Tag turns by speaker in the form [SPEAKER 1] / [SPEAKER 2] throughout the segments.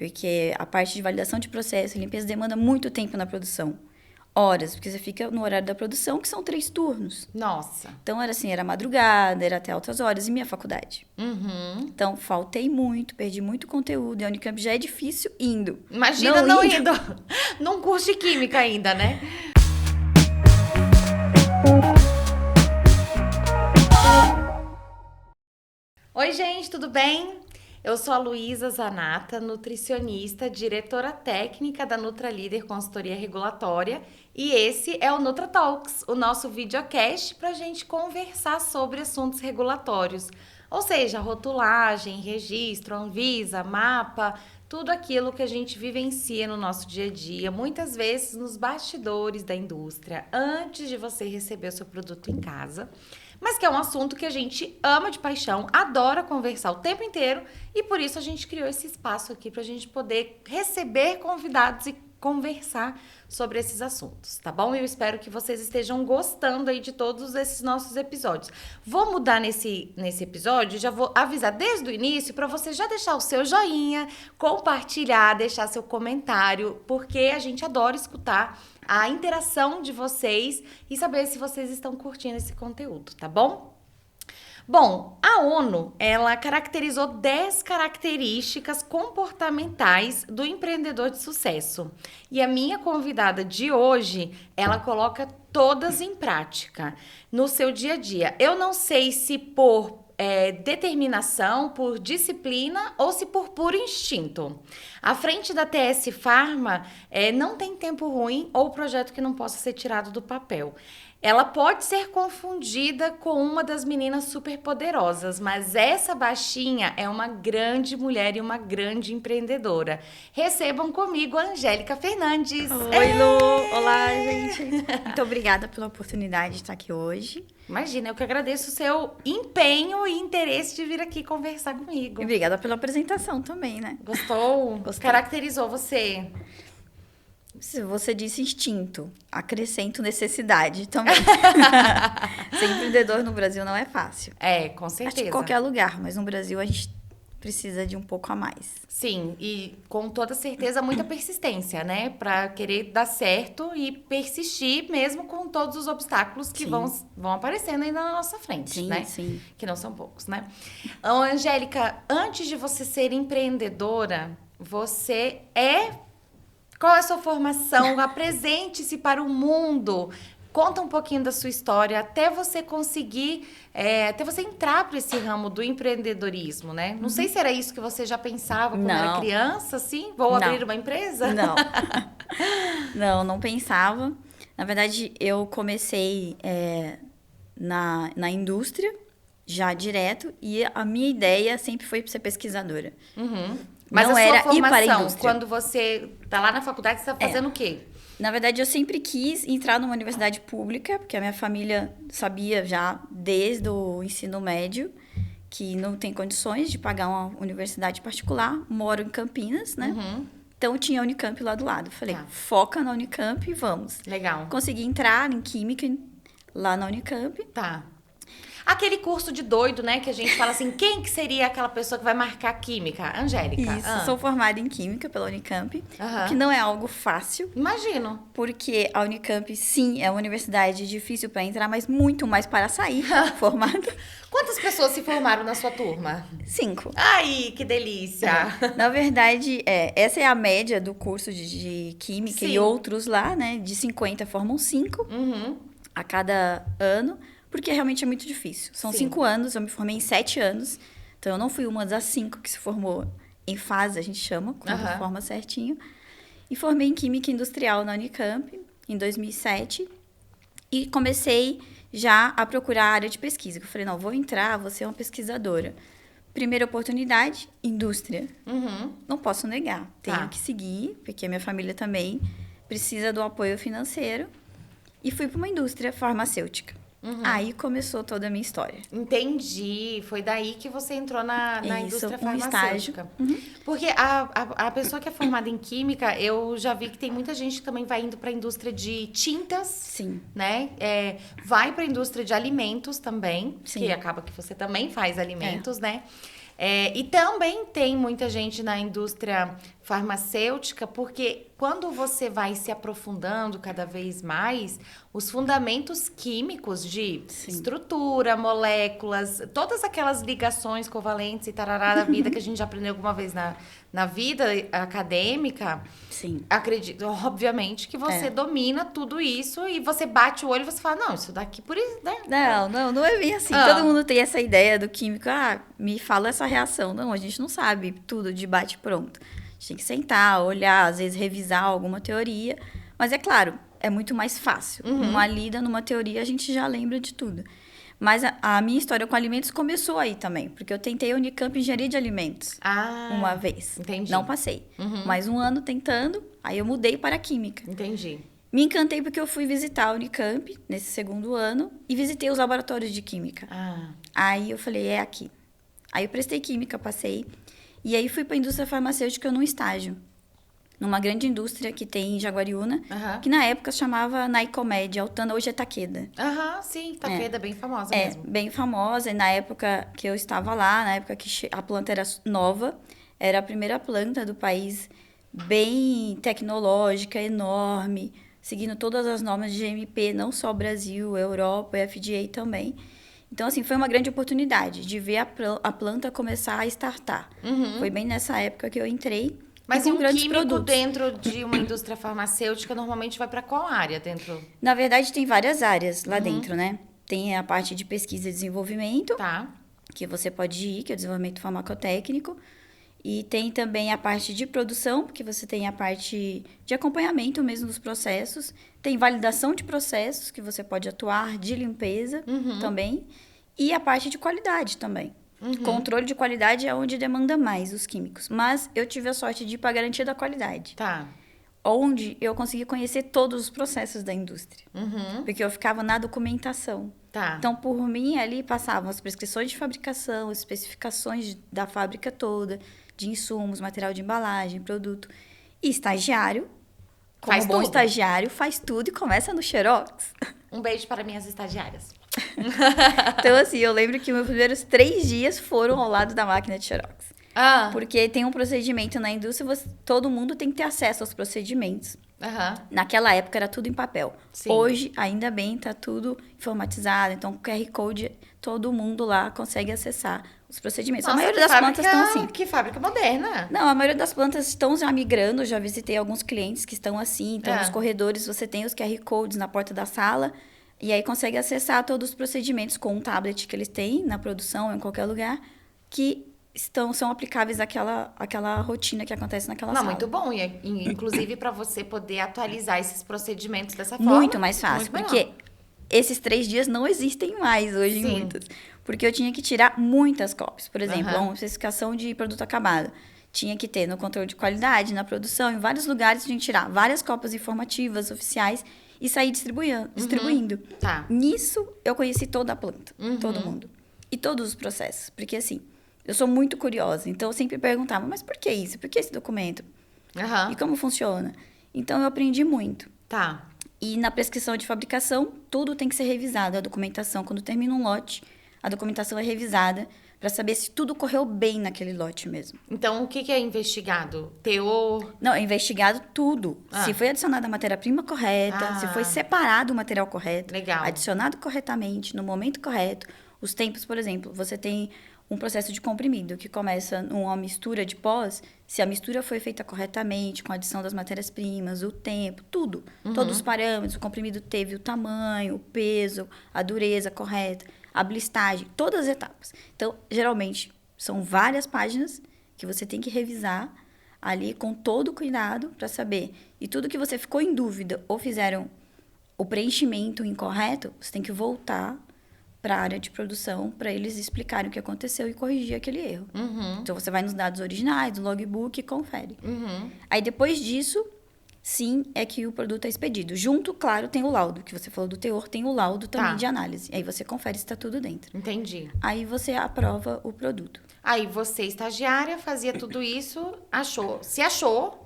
[SPEAKER 1] Porque a parte de validação de processo e limpeza demanda muito tempo na produção. Horas, porque você fica no horário da produção, que são 3 turnos.
[SPEAKER 2] Nossa.
[SPEAKER 1] Então, era assim, era madrugada, era até altas horas, e minha faculdade. Então, faltei muito, perdi muito conteúdo, e a Unicamp já é difícil indo.
[SPEAKER 2] Imagina não indo num curso de química ainda, né? Oi, gente, tudo bem? Eu sou a Luísa Zanata, nutricionista, diretora técnica da NutraLíder Consultoria Regulatória, e esse é o Nutra Talks, o nosso videocast para a gente conversar sobre assuntos regulatórios, ou seja, rotulagem, registro, Anvisa, mapa, tudo aquilo que a gente vivencia no nosso dia a dia, muitas vezes nos bastidores da indústria, antes de você receber o seu produto em casa. Mas que é um assunto que a gente ama de paixão, adora conversar o tempo inteiro, e por isso a gente criou esse espaço aqui para a gente poder receber convidados e conversar sobre esses assuntos, tá bom? Eu espero que vocês estejam gostando aí de todos esses nossos episódios. Vou mudar nesse episódio, já vou avisar desde o início para você já deixar o seu joinha, compartilhar, deixar seu comentário, porque a gente adora escutar a interação de vocês e saber se vocês estão curtindo esse conteúdo, tá bom? Bom, a ONU, ela caracterizou 10 características comportamentais do empreendedor de sucesso. E a minha convidada de hoje, ela coloca todas em prática no seu dia a dia. Eu não sei se por determinação, por disciplina ou se por puro instinto. À frente da TS Pharma, não tem tempo ruim ou projeto que não possa ser tirado do papel. Ela pode ser confundida com uma das meninas superpoderosas, mas essa baixinha é uma grande mulher e uma grande empreendedora. Recebam comigo a Angélica Fernandes.
[SPEAKER 1] Oi, Lu! Olá, gente! Muito obrigada pela oportunidade de estar aqui hoje.
[SPEAKER 2] Imagina, eu que agradeço o seu empenho e interesse de vir aqui conversar comigo.
[SPEAKER 1] E obrigada pela apresentação também, né?
[SPEAKER 2] Gostou?
[SPEAKER 1] Gostei.
[SPEAKER 2] Caracterizou você?
[SPEAKER 1] Se você disse instinto, acrescento necessidade também. Ser empreendedor no Brasil não é fácil.
[SPEAKER 2] Com
[SPEAKER 1] Acho
[SPEAKER 2] certeza.
[SPEAKER 1] que em qualquer lugar, mas no Brasil a gente precisa de um pouco a mais.
[SPEAKER 2] Sim, e com toda certeza muita persistência, né? Pra querer dar certo e persistir mesmo com todos os obstáculos que vão aparecendo ainda na nossa frente,
[SPEAKER 1] Sim,
[SPEAKER 2] né?
[SPEAKER 1] sim.
[SPEAKER 2] Que não são poucos, né? Então, Angélica, antes de você ser empreendedora, você Qual é a sua formação? Apresente-se para o mundo. Conta um pouquinho da sua história até você conseguir, até você entrar para esse ramo do empreendedorismo, né? Não sei se era isso que você já pensava quando era criança, assim? Vou abrir uma empresa?
[SPEAKER 1] Não. Não pensava. Na verdade, eu comecei na indústria, já direto, e a minha ideia sempre foi ser pesquisadora.
[SPEAKER 2] Mas
[SPEAKER 1] não
[SPEAKER 2] a sua
[SPEAKER 1] era
[SPEAKER 2] formação,
[SPEAKER 1] ir para a indústria.
[SPEAKER 2] Quando você tá lá na faculdade, você tá fazendo o quê?
[SPEAKER 1] Na verdade, eu sempre quis entrar numa universidade pública, porque a minha família sabia já desde o ensino médio que não tem condições de pagar uma universidade particular. Moro em Campinas, né? Então, tinha a Unicamp lá do lado. Falei, foca na Unicamp e vamos.
[SPEAKER 2] Legal.
[SPEAKER 1] Consegui entrar em Química lá na Unicamp.
[SPEAKER 2] Tá. Aquele curso de doido, né? Que a gente fala assim, quem que seria aquela pessoa que vai marcar química? Angélica.
[SPEAKER 1] Isso, sou formada em Química pela Unicamp, que não é algo fácil.
[SPEAKER 2] Imagino.
[SPEAKER 1] Porque a Unicamp, sim, é uma universidade difícil para entrar, mas muito mais para sair formada.
[SPEAKER 2] Quantas pessoas se formaram na sua turma?
[SPEAKER 1] 5.
[SPEAKER 2] Ai, que delícia!
[SPEAKER 1] Na verdade, essa é a média do curso de Química e outros lá, né? De 50 formam 5 a cada ano. Porque realmente é muito difícil. São 5 anos, eu me formei em 7 anos. Então, eu não fui uma das 5 que se formou em fase, a gente chama, quando forma certinho. E formei em Química Industrial na Unicamp, em 2007. E comecei já a procurar a área de pesquisa. Eu falei, não, vou entrar, vou ser uma pesquisadora. Primeira oportunidade, indústria. Não posso negar, tenho que seguir, porque a minha família também precisa do apoio financeiro. E fui para uma indústria farmacêutica. Aí começou toda a minha história.
[SPEAKER 2] Entendi. Foi daí que você entrou na indústria farmacêutica.
[SPEAKER 1] Estágio.
[SPEAKER 2] Porque a pessoa que é formada em química, eu já vi que tem muita gente que também vai indo para a indústria de tintas.
[SPEAKER 1] Sim.
[SPEAKER 2] Né? Vai para a indústria de alimentos também,
[SPEAKER 1] Sim.
[SPEAKER 2] que acaba que você também faz alimentos, né? E também tem muita gente na indústria farmacêutica, porque quando você vai se aprofundando cada vez mais, os fundamentos químicos de estrutura, moléculas, todas aquelas ligações covalentes e tarará da vida que a gente já aprendeu alguma vez na vida acadêmica, acredito, obviamente, que você domina tudo isso e você bate o olho e você fala, não, isso daqui por isso, né?
[SPEAKER 1] Não é bem assim. Todo mundo tem essa ideia do químico, me fala essa reação. Não, a gente não sabe tudo de bate-pronto. A gente tem que sentar, olhar, às vezes revisar alguma teoria. Mas é claro, é muito mais fácil. Numa lida, numa teoria, a gente já lembra de tudo. Mas a minha história com alimentos começou aí também. Porque eu tentei a Unicamp Engenharia de Alimentos uma vez.
[SPEAKER 2] Entendi.
[SPEAKER 1] Não passei. Mais um ano tentando, aí eu mudei para a Química.
[SPEAKER 2] Entendi.
[SPEAKER 1] Me encantei porque eu fui visitar a Unicamp nesse segundo ano e visitei os laboratórios de Química. Aí eu falei, é aqui. Aí eu prestei Química, passei. E aí fui para a indústria farmacêutica num estágio. Numa grande indústria que tem em Jaguariúna, que na época se chamava Nycomed, Altana, hoje é Takeda.
[SPEAKER 2] Sim, Takeda, bem famosa mesmo.
[SPEAKER 1] Bem famosa. E na época que eu estava lá, na época que a planta era nova, era a primeira planta do país, bem tecnológica, enorme, seguindo todas as normas de GMP, não só o Brasil, a Europa e a FDA também. Então, assim, foi uma grande oportunidade de ver a planta começar a startar. Foi bem nessa época que eu entrei.
[SPEAKER 2] Mas e um químico dentro de uma indústria farmacêutica normalmente vai para qual área dentro?
[SPEAKER 1] Na verdade, tem várias áreas lá dentro, né? Tem a parte de pesquisa e desenvolvimento, que você pode ir, que é o desenvolvimento farmacotécnico. E tem também a parte de produção, porque você tem a parte de acompanhamento mesmo dos processos. Tem validação de processos, que você pode atuar, de limpeza também. E a parte de qualidade também. Controle de qualidade é onde demanda mais os químicos. Mas eu tive a sorte de ir para a garantia da qualidade. Onde eu consegui conhecer todos os processos da indústria. Porque eu ficava na documentação. Então, por mim, ali passavam as prescrições de fabricação, as especificações da fábrica toda, de insumos, material de embalagem, produto. E estagiário, como bom estagiário, faz tudo e começa no Xerox.
[SPEAKER 2] Um beijo para minhas estagiárias.
[SPEAKER 1] Então, assim, eu lembro que meus primeiros 3 dias foram ao lado da máquina de Xerox. Porque tem um procedimento na indústria, todo mundo tem que ter acesso aos procedimentos. Naquela época era tudo em papel. Hoje, ainda bem, tá tudo informatizado. Então, o QR Code, todo mundo lá consegue acessar os procedimentos.
[SPEAKER 2] Nossa,
[SPEAKER 1] a maioria das plantas estão assim.
[SPEAKER 2] Que fábrica moderna.
[SPEAKER 1] Não, a maioria das plantas estão já migrando. Já visitei alguns clientes que estão assim. Então, nos corredores, você tem os QR Codes na porta da sala. E aí, consegue acessar todos os procedimentos com um tablet que eles têm na produção, em qualquer lugar, que são aplicáveis àquela rotina que acontece naquela sala.
[SPEAKER 2] Muito bom. E, inclusive, para você poder atualizar esses procedimentos dessa forma.
[SPEAKER 1] Muito mais fácil, porque esses 3 dias não existem mais hoje em muitas. Porque eu tinha que tirar muitas cópias. Por exemplo, uma especificação de produto acabado. Tinha que ter no controle de qualidade, na produção, em vários lugares, tinha que tirar várias cópias informativas, oficiais, e sair distribuindo. Nisso, eu conheci toda a planta, todo mundo. E todos os processos. Porque, assim, eu sou muito curiosa. Então, eu sempre perguntava, mas por que isso? Por que esse documento? E como funciona? Então, eu aprendi muito. E na prescrição de fabricação, tudo tem que ser revisado. A documentação, quando termina um lote, a documentação é revisada para saber se tudo correu bem naquele lote mesmo.
[SPEAKER 2] Então, o que é investigado? Teor?
[SPEAKER 1] Não, é investigado tudo. Se foi adicionada a matéria-prima correta, se foi separado o material correto, adicionado corretamente, no momento correto. Os tempos, por exemplo, você tem um processo de comprimido que começa numa mistura de pós, se a mistura foi feita corretamente, com a adição das matérias-primas, o tempo, tudo. Todos os parâmetros, o comprimido teve o tamanho, o peso, a dureza correta, a blistagem, todas as etapas. Então, geralmente, são várias páginas que você tem que revisar ali com todo o cuidado para saber. E tudo que você ficou em dúvida ou fizeram o preenchimento incorreto, você tem que voltar para a área de produção para eles explicarem o que aconteceu e corrigir aquele erro. Então, você vai nos dados originais, no logbook e confere. Aí, depois disso, sim, é que o produto é expedido. Junto, claro, tem o laudo, que você falou do teor, tem o laudo também de análise. Aí, você confere se está tudo dentro.
[SPEAKER 2] Entendi.
[SPEAKER 1] Aí, você aprova o produto.
[SPEAKER 2] Aí, você, estagiária, fazia tudo isso, se achou,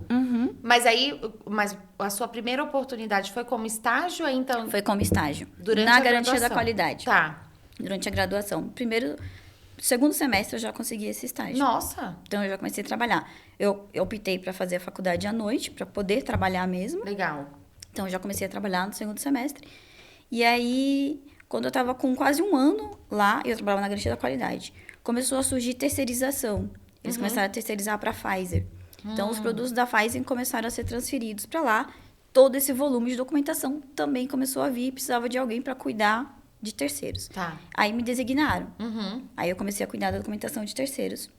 [SPEAKER 2] mas a sua primeira oportunidade foi como estágio? Então,
[SPEAKER 1] foi como estágio.
[SPEAKER 2] Durante
[SPEAKER 1] na
[SPEAKER 2] a
[SPEAKER 1] garantia
[SPEAKER 2] graduação.
[SPEAKER 1] Da qualidade. Durante a graduação. Primeiro, segundo semestre eu já consegui esse estágio.
[SPEAKER 2] Nossa!
[SPEAKER 1] Então, eu já comecei a trabalhar. Eu optei para fazer a faculdade à noite, para poder trabalhar mesmo.
[SPEAKER 2] Legal.
[SPEAKER 1] Então, eu já comecei a trabalhar no segundo semestre. E aí, quando eu estava com quase um ano lá, eu trabalhava na garantia da qualidade, começou a surgir terceirização. Eles começaram a terceirizar para a Pfizer. Então, os produtos da Pfizer começaram a ser transferidos para lá. Todo esse volume de documentação também começou a vir. Precisava de alguém para cuidar de terceiros.
[SPEAKER 2] Tá.
[SPEAKER 1] Aí me designaram. Aí eu comecei a cuidar da documentação de terceiros.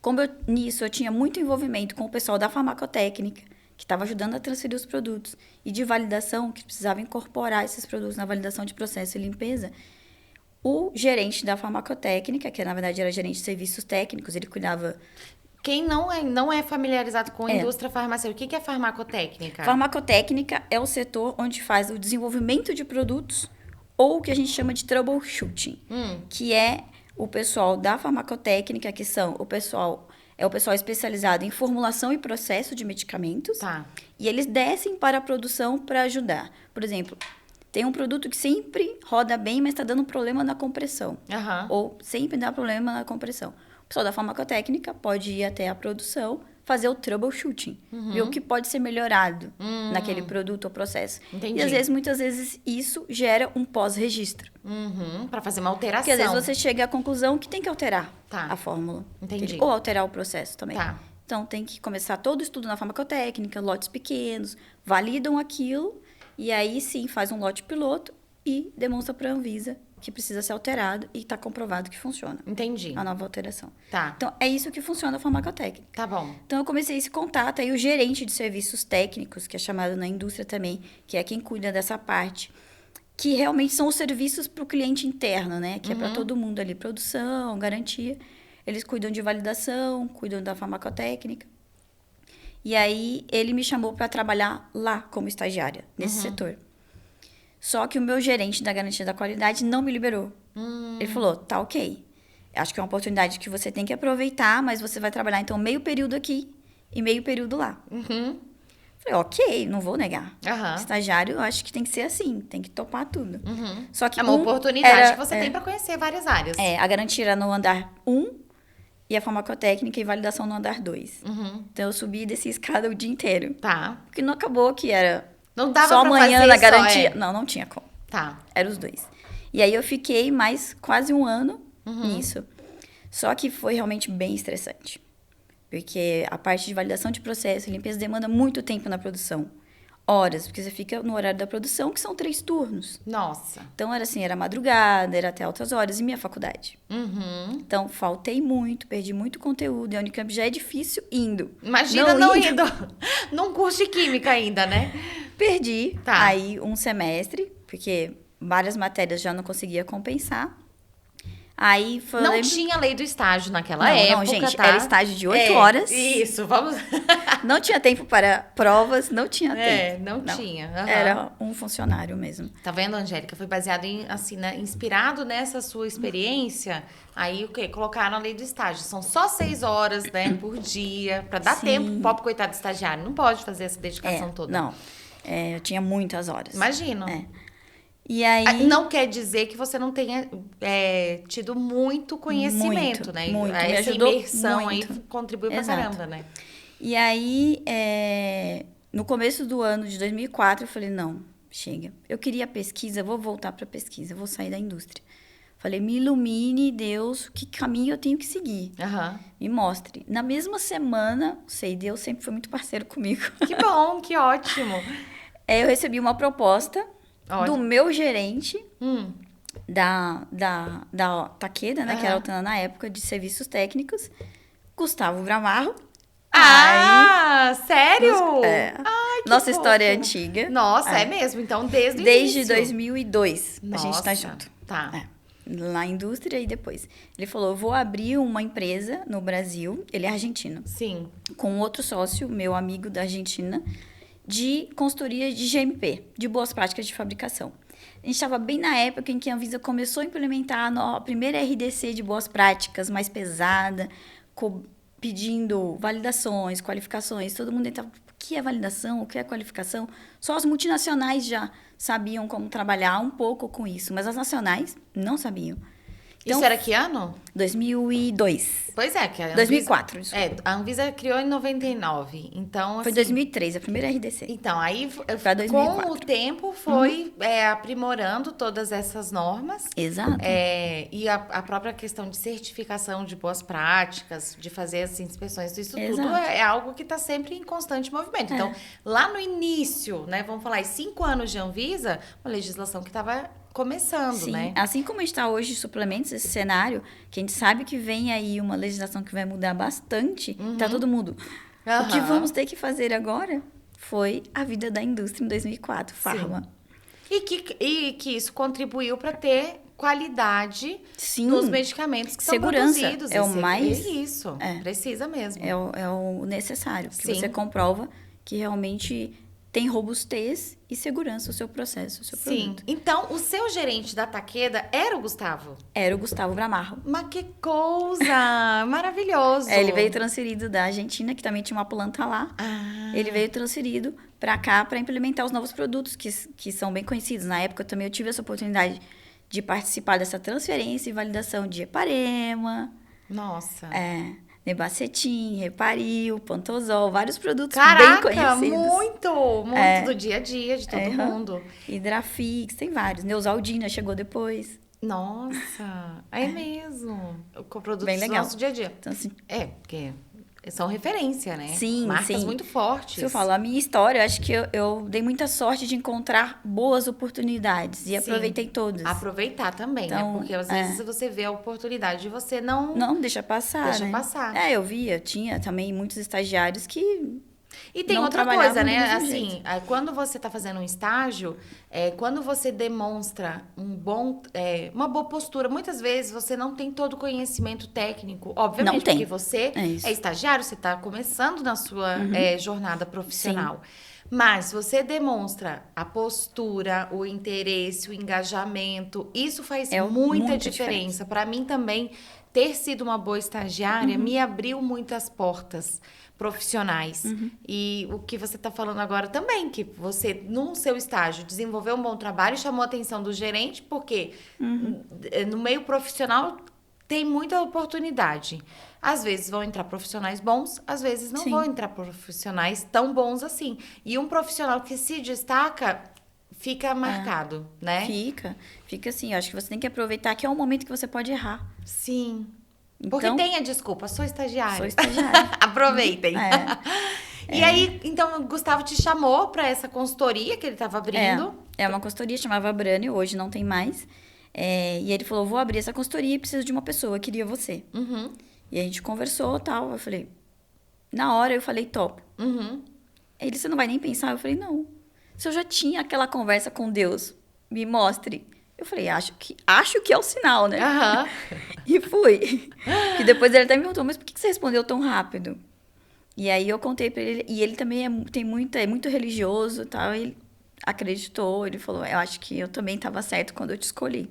[SPEAKER 1] Como nisso eu tinha muito envolvimento com o pessoal da farmacotécnica, que estava ajudando a transferir os produtos, e de validação, que precisava incorporar esses produtos na validação de processo e limpeza, o gerente da farmacotécnica, que na verdade era gerente de serviços técnicos, ele cuidava...
[SPEAKER 2] Quem não é familiarizado com a indústria farmacêutica, o que é farmacotécnica?
[SPEAKER 1] Farmacotécnica é o setor onde faz o desenvolvimento de produtos, ou o que a gente chama de troubleshooting, que é o pessoal da farmacotécnica, que são o pessoal especializado em formulação e processo de medicamentos.
[SPEAKER 2] Tá.
[SPEAKER 1] E eles descem para a produção para ajudar. Por exemplo, tem um produto que sempre roda bem, mas está dando problema na compressão. Ou sempre dá problema na compressão. O pessoal da farmacotécnica pode ir até a produção, fazer o troubleshooting, ver o que pode ser melhorado naquele produto ou processo.
[SPEAKER 2] Entendi.
[SPEAKER 1] E às vezes, muitas vezes, isso gera um pós-registro.
[SPEAKER 2] Para fazer uma alteração.
[SPEAKER 1] Porque às vezes você chega à conclusão que tem que alterar a fórmula.
[SPEAKER 2] Entendi.
[SPEAKER 1] Ou alterar o processo também.
[SPEAKER 2] Tá.
[SPEAKER 1] Então, tem que começar todo o estudo na farmacotécnica, lotes pequenos, validam aquilo, e aí sim faz um lote piloto e demonstra para a Anvisa que precisa ser alterado e está comprovado que funciona.
[SPEAKER 2] Entendi.
[SPEAKER 1] A nova alteração.
[SPEAKER 2] Tá.
[SPEAKER 1] Então, é isso que funciona a farmacotécnica.
[SPEAKER 2] Tá bom.
[SPEAKER 1] Então, eu comecei esse contato, aí o gerente de serviços técnicos, que é chamado na indústria também, que é quem cuida dessa parte, que realmente são os serviços para o cliente interno, né? Que é para todo mundo ali, produção, garantia. Eles cuidam de validação, cuidam da farmacotécnica. E aí, ele me chamou para trabalhar lá como estagiária, nesse setor. Só que o meu gerente da garantia da qualidade não me liberou. Ele falou, tá ok. Acho que é uma oportunidade que você tem que aproveitar, mas você vai trabalhar, então, meio período aqui e meio período lá. Falei, ok, não vou negar. Estagiário, eu acho que tem que ser assim, tem que topar tudo. Só que
[SPEAKER 2] é uma oportunidade que você tem para conhecer várias áreas.
[SPEAKER 1] A garantia era no andar 1 e a farmacotécnica e validação no andar 2. Então, eu subi e desci a escada o dia inteiro.
[SPEAKER 2] Tá.
[SPEAKER 1] Porque não acabou que era
[SPEAKER 2] não dava
[SPEAKER 1] só
[SPEAKER 2] pra
[SPEAKER 1] amanhã
[SPEAKER 2] fazer
[SPEAKER 1] na
[SPEAKER 2] só,
[SPEAKER 1] garantia. Não tinha como.
[SPEAKER 2] Tá.
[SPEAKER 1] Eram os dois. E aí, eu fiquei mais quase um ano nisso. Só que foi realmente bem estressante. Porque a parte de validação de processo e limpeza demanda muito tempo na produção. Horas, porque você fica no horário da produção, que são 3 turnos.
[SPEAKER 2] Nossa.
[SPEAKER 1] Então, era assim, era madrugada, era até altas horas, e minha faculdade. Então, faltei muito, perdi muito conteúdo, e a Unicamp já é difícil indo.
[SPEAKER 2] Imagina não indo num curso de química ainda, né?
[SPEAKER 1] Perdi aí um semestre, porque várias matérias já não conseguia compensar. Aí foi...
[SPEAKER 2] Não tinha lei do estágio naquela época,
[SPEAKER 1] não, gente,
[SPEAKER 2] tá?
[SPEAKER 1] era estágio de 8 horas.
[SPEAKER 2] Isso, vamos...
[SPEAKER 1] Não tinha tempo para provas, não tinha tempo.
[SPEAKER 2] Não tinha.
[SPEAKER 1] Era um funcionário mesmo.
[SPEAKER 2] Tá vendo, Angélica? Foi baseado em, assim, né? Inspirado nessa sua experiência. Aí, o quê? Colocaram a lei do estágio. São só 6 horas, né, por dia, para dar tempo pro pobre coitado do estagiário. Não pode fazer essa dedicação toda.
[SPEAKER 1] Não, eu tinha muitas horas.
[SPEAKER 2] Imagino.
[SPEAKER 1] E aí...
[SPEAKER 2] Não quer dizer que você não tenha tido muito conhecimento, né?
[SPEAKER 1] Muito, me
[SPEAKER 2] essa
[SPEAKER 1] ajudou
[SPEAKER 2] imersão
[SPEAKER 1] muito.
[SPEAKER 2] aí contribui pra caramba, né?
[SPEAKER 1] E aí, no começo do ano de 2004, eu falei, não, chega. Eu queria pesquisa, vou voltar para pesquisa, vou sair da indústria. Falei, me ilumine, Deus, que caminho eu tenho que seguir. Me mostre. Na mesma semana, Deus sempre foi muito parceiro comigo.
[SPEAKER 2] Que bom, que ótimo.
[SPEAKER 1] Eu recebi uma proposta do meu gerente da Takeda, né, que era Altana na época, de serviços técnicos, Gustavo Bramarro.
[SPEAKER 2] Sério?
[SPEAKER 1] Ai, que nossa história é antiga.
[SPEAKER 2] Nossa, é mesmo. Então, desde
[SPEAKER 1] início. 2002,
[SPEAKER 2] nossa,
[SPEAKER 1] a gente tá junto.
[SPEAKER 2] Tá.
[SPEAKER 1] Na indústria e depois. Ele falou, eu vou abrir uma empresa no Brasil, ele é argentino.
[SPEAKER 2] Sim.
[SPEAKER 1] Com outro sócio, meu amigo da Argentina, de consultoria de GMP, de boas práticas de fabricação. A gente estava bem na época em que a Anvisa começou a implementar a primeira RDC de boas práticas, mais pesada, pedindo validações, qualificações. Todo mundo estava, o que é validação, o que é qualificação? Só as multinacionais já sabiam como trabalhar um pouco com isso, mas as nacionais não sabiam. Então,
[SPEAKER 2] isso era que ano?
[SPEAKER 1] 2002.
[SPEAKER 2] Pois é, que a Anvisa...
[SPEAKER 1] 2004, desculpa.
[SPEAKER 2] A Anvisa criou em 99, então assim...
[SPEAKER 1] Foi 2003, a primeira RDC.
[SPEAKER 2] Então, aí
[SPEAKER 1] Pra 2004.
[SPEAKER 2] com o tempo foi aprimorando todas essas normas.
[SPEAKER 1] Exato.
[SPEAKER 2] E a própria questão de certificação de boas práticas, de fazer as inspeções, isso tudo
[SPEAKER 1] Exato.
[SPEAKER 2] é algo que está sempre em constante movimento. Então, lá no início, né, vamos falar, 5 anos de Anvisa, uma legislação que estava começando,
[SPEAKER 1] Sim.
[SPEAKER 2] né?
[SPEAKER 1] Assim como está hoje suplementos, esse cenário, que a gente sabe que vem aí uma legislação que vai mudar bastante, tá todo mundo. O que vamos ter que fazer agora foi a vida da indústria em 2004, Pharma.
[SPEAKER 2] E que isso contribuiu para ter qualidade
[SPEAKER 1] Sim.
[SPEAKER 2] nos medicamentos que
[SPEAKER 1] Segurança
[SPEAKER 2] são produzidos.
[SPEAKER 1] é o mais...
[SPEAKER 2] Isso, precisa mesmo.
[SPEAKER 1] É o necessário, que
[SPEAKER 2] Sim.
[SPEAKER 1] você comprova que realmente tem robustez e segurança o seu processo, o seu produto.
[SPEAKER 2] Então, o seu gerente da Takeda era o Gustavo?
[SPEAKER 1] Era o Gustavo Bramarro.
[SPEAKER 2] Mas que coisa! Maravilhoso!
[SPEAKER 1] Ele veio transferido da Argentina, que também tinha uma planta lá. Ele veio transferido para cá para implementar os novos produtos que são bem conhecidos. Na época também eu tive essa oportunidade de participar dessa transferência e validação de Heparema.
[SPEAKER 2] Nossa!
[SPEAKER 1] Nebacetim, Reparil, Pantozol, vários produtos
[SPEAKER 2] Caraca,
[SPEAKER 1] bem conhecidos.
[SPEAKER 2] muito do dia a dia de todo mundo.
[SPEAKER 1] Hidrafix, tem vários. Neusaldina chegou depois.
[SPEAKER 2] Nossa, é mesmo. Com produtos
[SPEAKER 1] Bem legal.
[SPEAKER 2] do nosso dia a dia.
[SPEAKER 1] Então, assim,
[SPEAKER 2] Porque são referência, né?
[SPEAKER 1] Sim,
[SPEAKER 2] Marcas
[SPEAKER 1] sim.
[SPEAKER 2] muito fortes.
[SPEAKER 1] Se eu falo a minha história, eu acho que eu dei muita sorte de encontrar boas oportunidades e aproveitei todas.
[SPEAKER 2] Aproveitar também,
[SPEAKER 1] Então,
[SPEAKER 2] né? Porque às vezes você vê a oportunidade e você não...
[SPEAKER 1] Não, deixa passar,
[SPEAKER 2] Deixa
[SPEAKER 1] né?
[SPEAKER 2] passar.
[SPEAKER 1] Eu via, tinha também muitos estagiários que...
[SPEAKER 2] E tem
[SPEAKER 1] não
[SPEAKER 2] outra
[SPEAKER 1] trabalhavam
[SPEAKER 2] coisa,
[SPEAKER 1] do
[SPEAKER 2] né?
[SPEAKER 1] mesmo
[SPEAKER 2] Assim,
[SPEAKER 1] jeito.
[SPEAKER 2] quando você está fazendo um estágio, quando você demonstra uma boa postura, muitas vezes você não tem todo o conhecimento técnico, obviamente,
[SPEAKER 1] Não tem.
[SPEAKER 2] porque você
[SPEAKER 1] isso.
[SPEAKER 2] é estagiário, você está começando na sua jornada profissional. Mas você demonstra a postura, o interesse, o engajamento, isso faz muita diferença. Para mim também, ter sido uma boa estagiária me abriu muitas portas profissionais. E o que você está falando agora também, que você, no seu estágio, desenvolveu um bom trabalho e chamou a atenção do gerente, porque no meio profissional tem muita oportunidade. Às vezes vão entrar profissionais bons, às vezes não vão entrar profissionais tão bons assim. E um profissional que se destaca fica marcado, né?
[SPEAKER 1] Fica assim. Eu acho que você tem que aproveitar que é um momento que você pode errar.
[SPEAKER 2] Sim.
[SPEAKER 1] Então,
[SPEAKER 2] Porque tem a desculpa, sou estagiária.
[SPEAKER 1] Sou estagiária.
[SPEAKER 2] Aproveitem. E aí, então, o Gustavo te chamou para essa consultoria que ele estava abrindo.
[SPEAKER 1] É uma consultoria, chamava Brânio, hoje não tem mais. E ele falou, vou abrir essa consultoria e preciso de uma pessoa, queria você. E a gente conversou e tal, eu falei... Na hora eu falei, top. Ele, você não vai nem pensar? Eu falei, não. Se eu já tinha aquela conversa com Deus, me mostre. Eu falei, acho que é o sinal, né? E fui. E depois ele até me perguntou, mas por que você respondeu tão rápido? E aí eu contei pra ele, e ele também é muito religioso e tal, e ele acreditou, ele falou, eu acho que eu também estava certo quando eu te escolhi.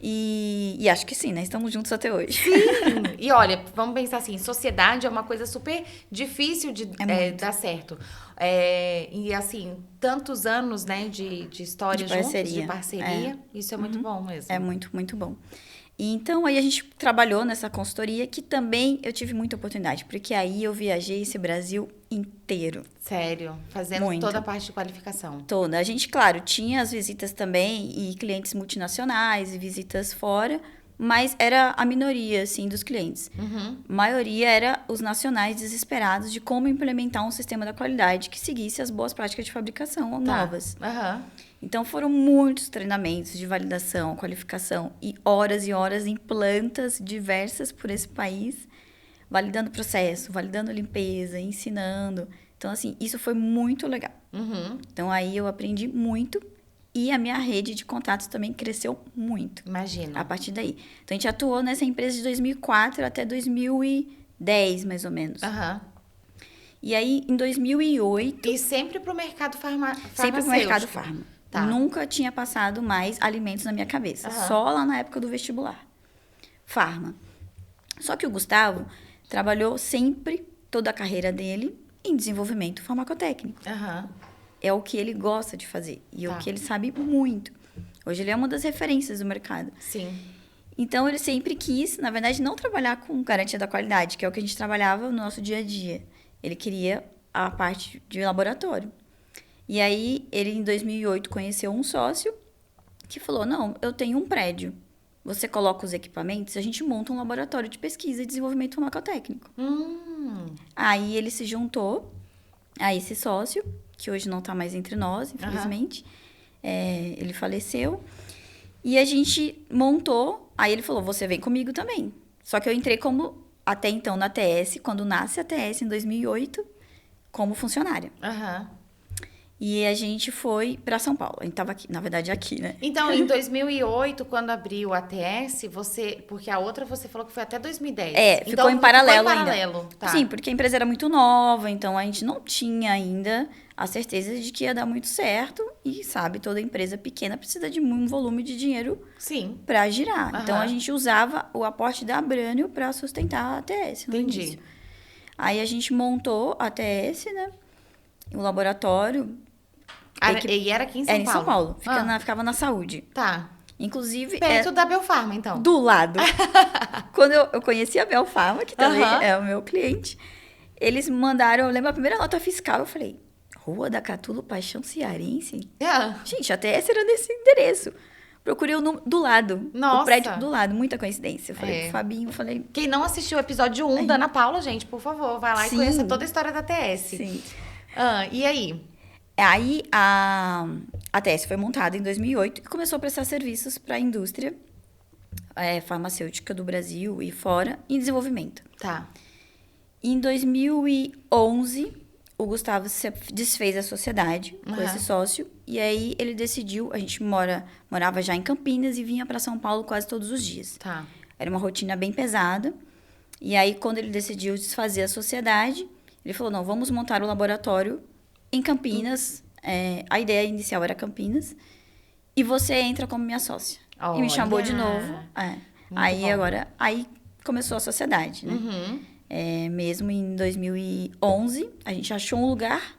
[SPEAKER 1] E acho que sim, né? Estamos juntos até hoje.
[SPEAKER 2] Sim! E olha, vamos pensar assim, sociedade é uma coisa super difícil de dar certo. E assim, tantos anos, né, de história juntos, de parceria. Isso é muito bom mesmo.
[SPEAKER 1] É muito, muito bom. E então, aí a gente trabalhou nessa consultoria, que também eu tive muita oportunidade, porque aí eu viajei esse Brasil inteiro.
[SPEAKER 2] Sério? Fazendo toda a parte de qualificação.
[SPEAKER 1] Toda. A gente, claro, tinha as visitas também, e clientes multinacionais, e visitas fora, mas era a minoria, assim, dos clientes. A maioria era os nacionais desesperados de como implementar um sistema da qualidade que seguisse as boas práticas de fabricação novas. Então, foram muitos treinamentos de validação, qualificação e horas em plantas diversas por esse país, validando processo, validando limpeza, ensinando. Então, assim, isso foi muito legal. Então, aí eu aprendi muito e a minha rede de contatos também cresceu muito.
[SPEAKER 2] Imagina.
[SPEAKER 1] A partir daí. Então, a gente atuou nessa empresa de 2004 até 2010, mais ou menos. E aí, em 2008...
[SPEAKER 2] E sempre para o mercado farmacêutico.
[SPEAKER 1] Sempre para o mercado farma. Nunca tinha passado mais alimentos na minha cabeça. Só lá na época do vestibular. Farma. Só que o Gustavo trabalhou sempre, toda a carreira dele, em desenvolvimento farmacotécnico. É o que ele gosta de fazer. E o que ele sabe muito. Hoje ele é uma das referências do mercado.
[SPEAKER 2] Sim.
[SPEAKER 1] Então, ele sempre quis, na verdade, não trabalhar com garantia da qualidade, que é o que a gente trabalhava no nosso dia a dia. Ele queria a parte de laboratório. E aí, ele, em 2008, conheceu um sócio que falou, não, eu tenho um prédio. Você coloca os equipamentos, a gente monta um laboratório de pesquisa e desenvolvimento farmacotécnico. Aí, ele se juntou a esse sócio, que hoje não está mais entre nós, infelizmente. Ele faleceu. E a gente montou, aí ele falou, você vem comigo também. Só que eu entrei como, até então, na TS, quando nasce a TS, em 2008, como funcionária. E a gente foi para São Paulo. A gente estava aqui, na verdade, aqui, né?
[SPEAKER 2] Então, em 2008, quando abriu a TS, porque a outra você falou que foi até 2010.
[SPEAKER 1] Ficou
[SPEAKER 2] então,
[SPEAKER 1] em paralelo
[SPEAKER 2] ainda.
[SPEAKER 1] Tá. Sim, porque a empresa era muito nova, então a gente não tinha ainda a certeza de que ia dar muito certo. E, sabe, toda empresa pequena precisa de um volume de dinheiro para girar. Então, a gente usava o aporte da Abrânio para sustentar a TS no início. Aí, a gente montou a TS, né? O laboratório.
[SPEAKER 2] E era aqui em São Paulo?
[SPEAKER 1] Era em São Paulo. Ficava na Saúde.
[SPEAKER 2] Tá.
[SPEAKER 1] Inclusive...
[SPEAKER 2] Perto da Belfarma, então.
[SPEAKER 1] Do lado. Quando eu conheci a Belfarma, que também é o meu cliente, eles mandaram... Eu lembro a primeira nota fiscal, eu falei... Rua da Catulo Paixão Cearense? Gente, a TS era nesse endereço. Procurei o número do lado.
[SPEAKER 2] Nossa.
[SPEAKER 1] O prédio do lado. Muita coincidência. Eu falei pro Fabinho, falei...
[SPEAKER 2] Quem não assistiu o episódio 1 da Ana Paula, gente, por favor, vai lá e conheça toda a história da TS.
[SPEAKER 1] Sim.
[SPEAKER 2] E aí?
[SPEAKER 1] Aí, a TS foi montada em 2008 e começou a prestar serviços para a indústria farmacêutica do Brasil e fora, em desenvolvimento.
[SPEAKER 2] Tá.
[SPEAKER 1] Em 2011, o Gustavo se desfez a sociedade com esse sócio. E aí, ele decidiu... A gente morava já em Campinas e vinha para São Paulo quase todos os dias.
[SPEAKER 2] Tá.
[SPEAKER 1] Era uma rotina bem pesada. E aí, quando ele decidiu desfazer a sociedade, ele falou, não, vamos montar o laboratório em Campinas. A ideia inicial era Campinas. E você entra como minha sócia.
[SPEAKER 2] Olha.
[SPEAKER 1] E me chamou de novo. Aí começou a sociedade, né? Mesmo em 2011, a gente achou um lugar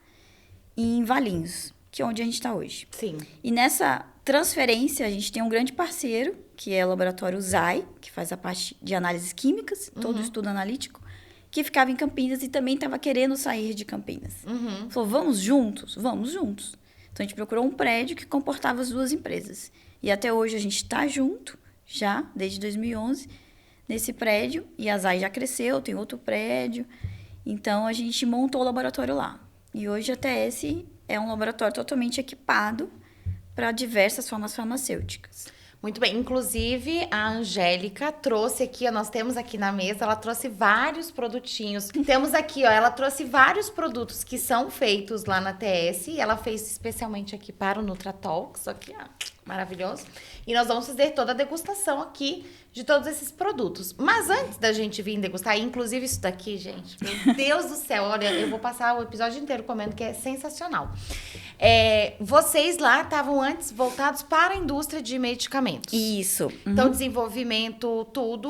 [SPEAKER 1] em Valinhos, que é onde a gente está hoje.
[SPEAKER 2] Sim.
[SPEAKER 1] E nessa transferência, a gente tem um grande parceiro, que é o laboratório ZAI, que faz a parte de análises químicas, todo o estudo analítico, que ficava em Campinas e também estava querendo sair de Campinas. Falou, vamos juntos? Vamos juntos. Então, a gente procurou um prédio que comportava as duas empresas. E até hoje a gente está junto, já, desde 2011, nesse prédio. E a ZAI já cresceu, tem outro prédio. Então, a gente montou o laboratório lá. E hoje a TS é um laboratório totalmente equipado para diversas formas farmacêuticas.
[SPEAKER 2] Muito bem. Inclusive, a Angélica trouxe aqui, nós temos aqui na mesa, ela trouxe vários produtinhos. Temos aqui, ela trouxe vários produtos que são feitos lá na TS. E ela fez especialmente aqui para o NutraTalks. Aqui, maravilhoso. E nós vamos fazer toda a degustação aqui de todos esses produtos. Mas antes da gente vir degustar, inclusive isso daqui, gente, meu Deus do céu, olha, eu vou passar o episódio inteiro comendo, que é sensacional. Vocês lá estavam antes voltados para a indústria de medicamentos.
[SPEAKER 1] Isso.
[SPEAKER 2] Então, desenvolvimento, tudo.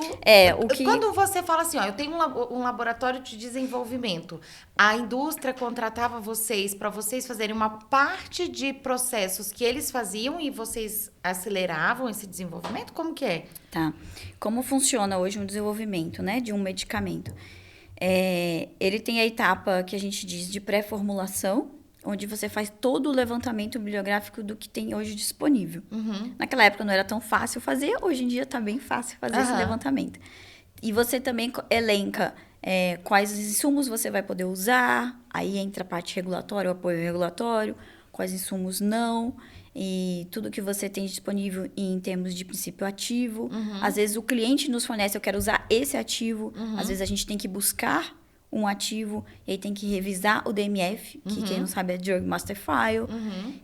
[SPEAKER 2] Quando você fala assim, eu tenho um laboratório de desenvolvimento, a indústria contratava vocês para vocês fazerem uma parte de processos que eles faziam e vocês aceleravam esse desenvolvimento? Como que é?
[SPEAKER 1] Tá. Como funciona hoje um desenvolvimento, né, de um medicamento? Ele tem a etapa que a gente diz de pré-formulação, onde você faz todo o levantamento bibliográfico do que tem hoje disponível. Naquela época não era tão fácil fazer, hoje em dia está bem fácil fazer esse levantamento. E você também elenca quais insumos você vai poder usar, aí entra a parte regulatória, o apoio regulatório, quais insumos não, e tudo que você tem disponível em termos de princípio ativo. Às vezes o cliente nos fornece, eu quero usar esse ativo, às vezes a gente tem que buscar um ativo, e aí tem que revisar o DMF, que quem não sabe é Drug Master File,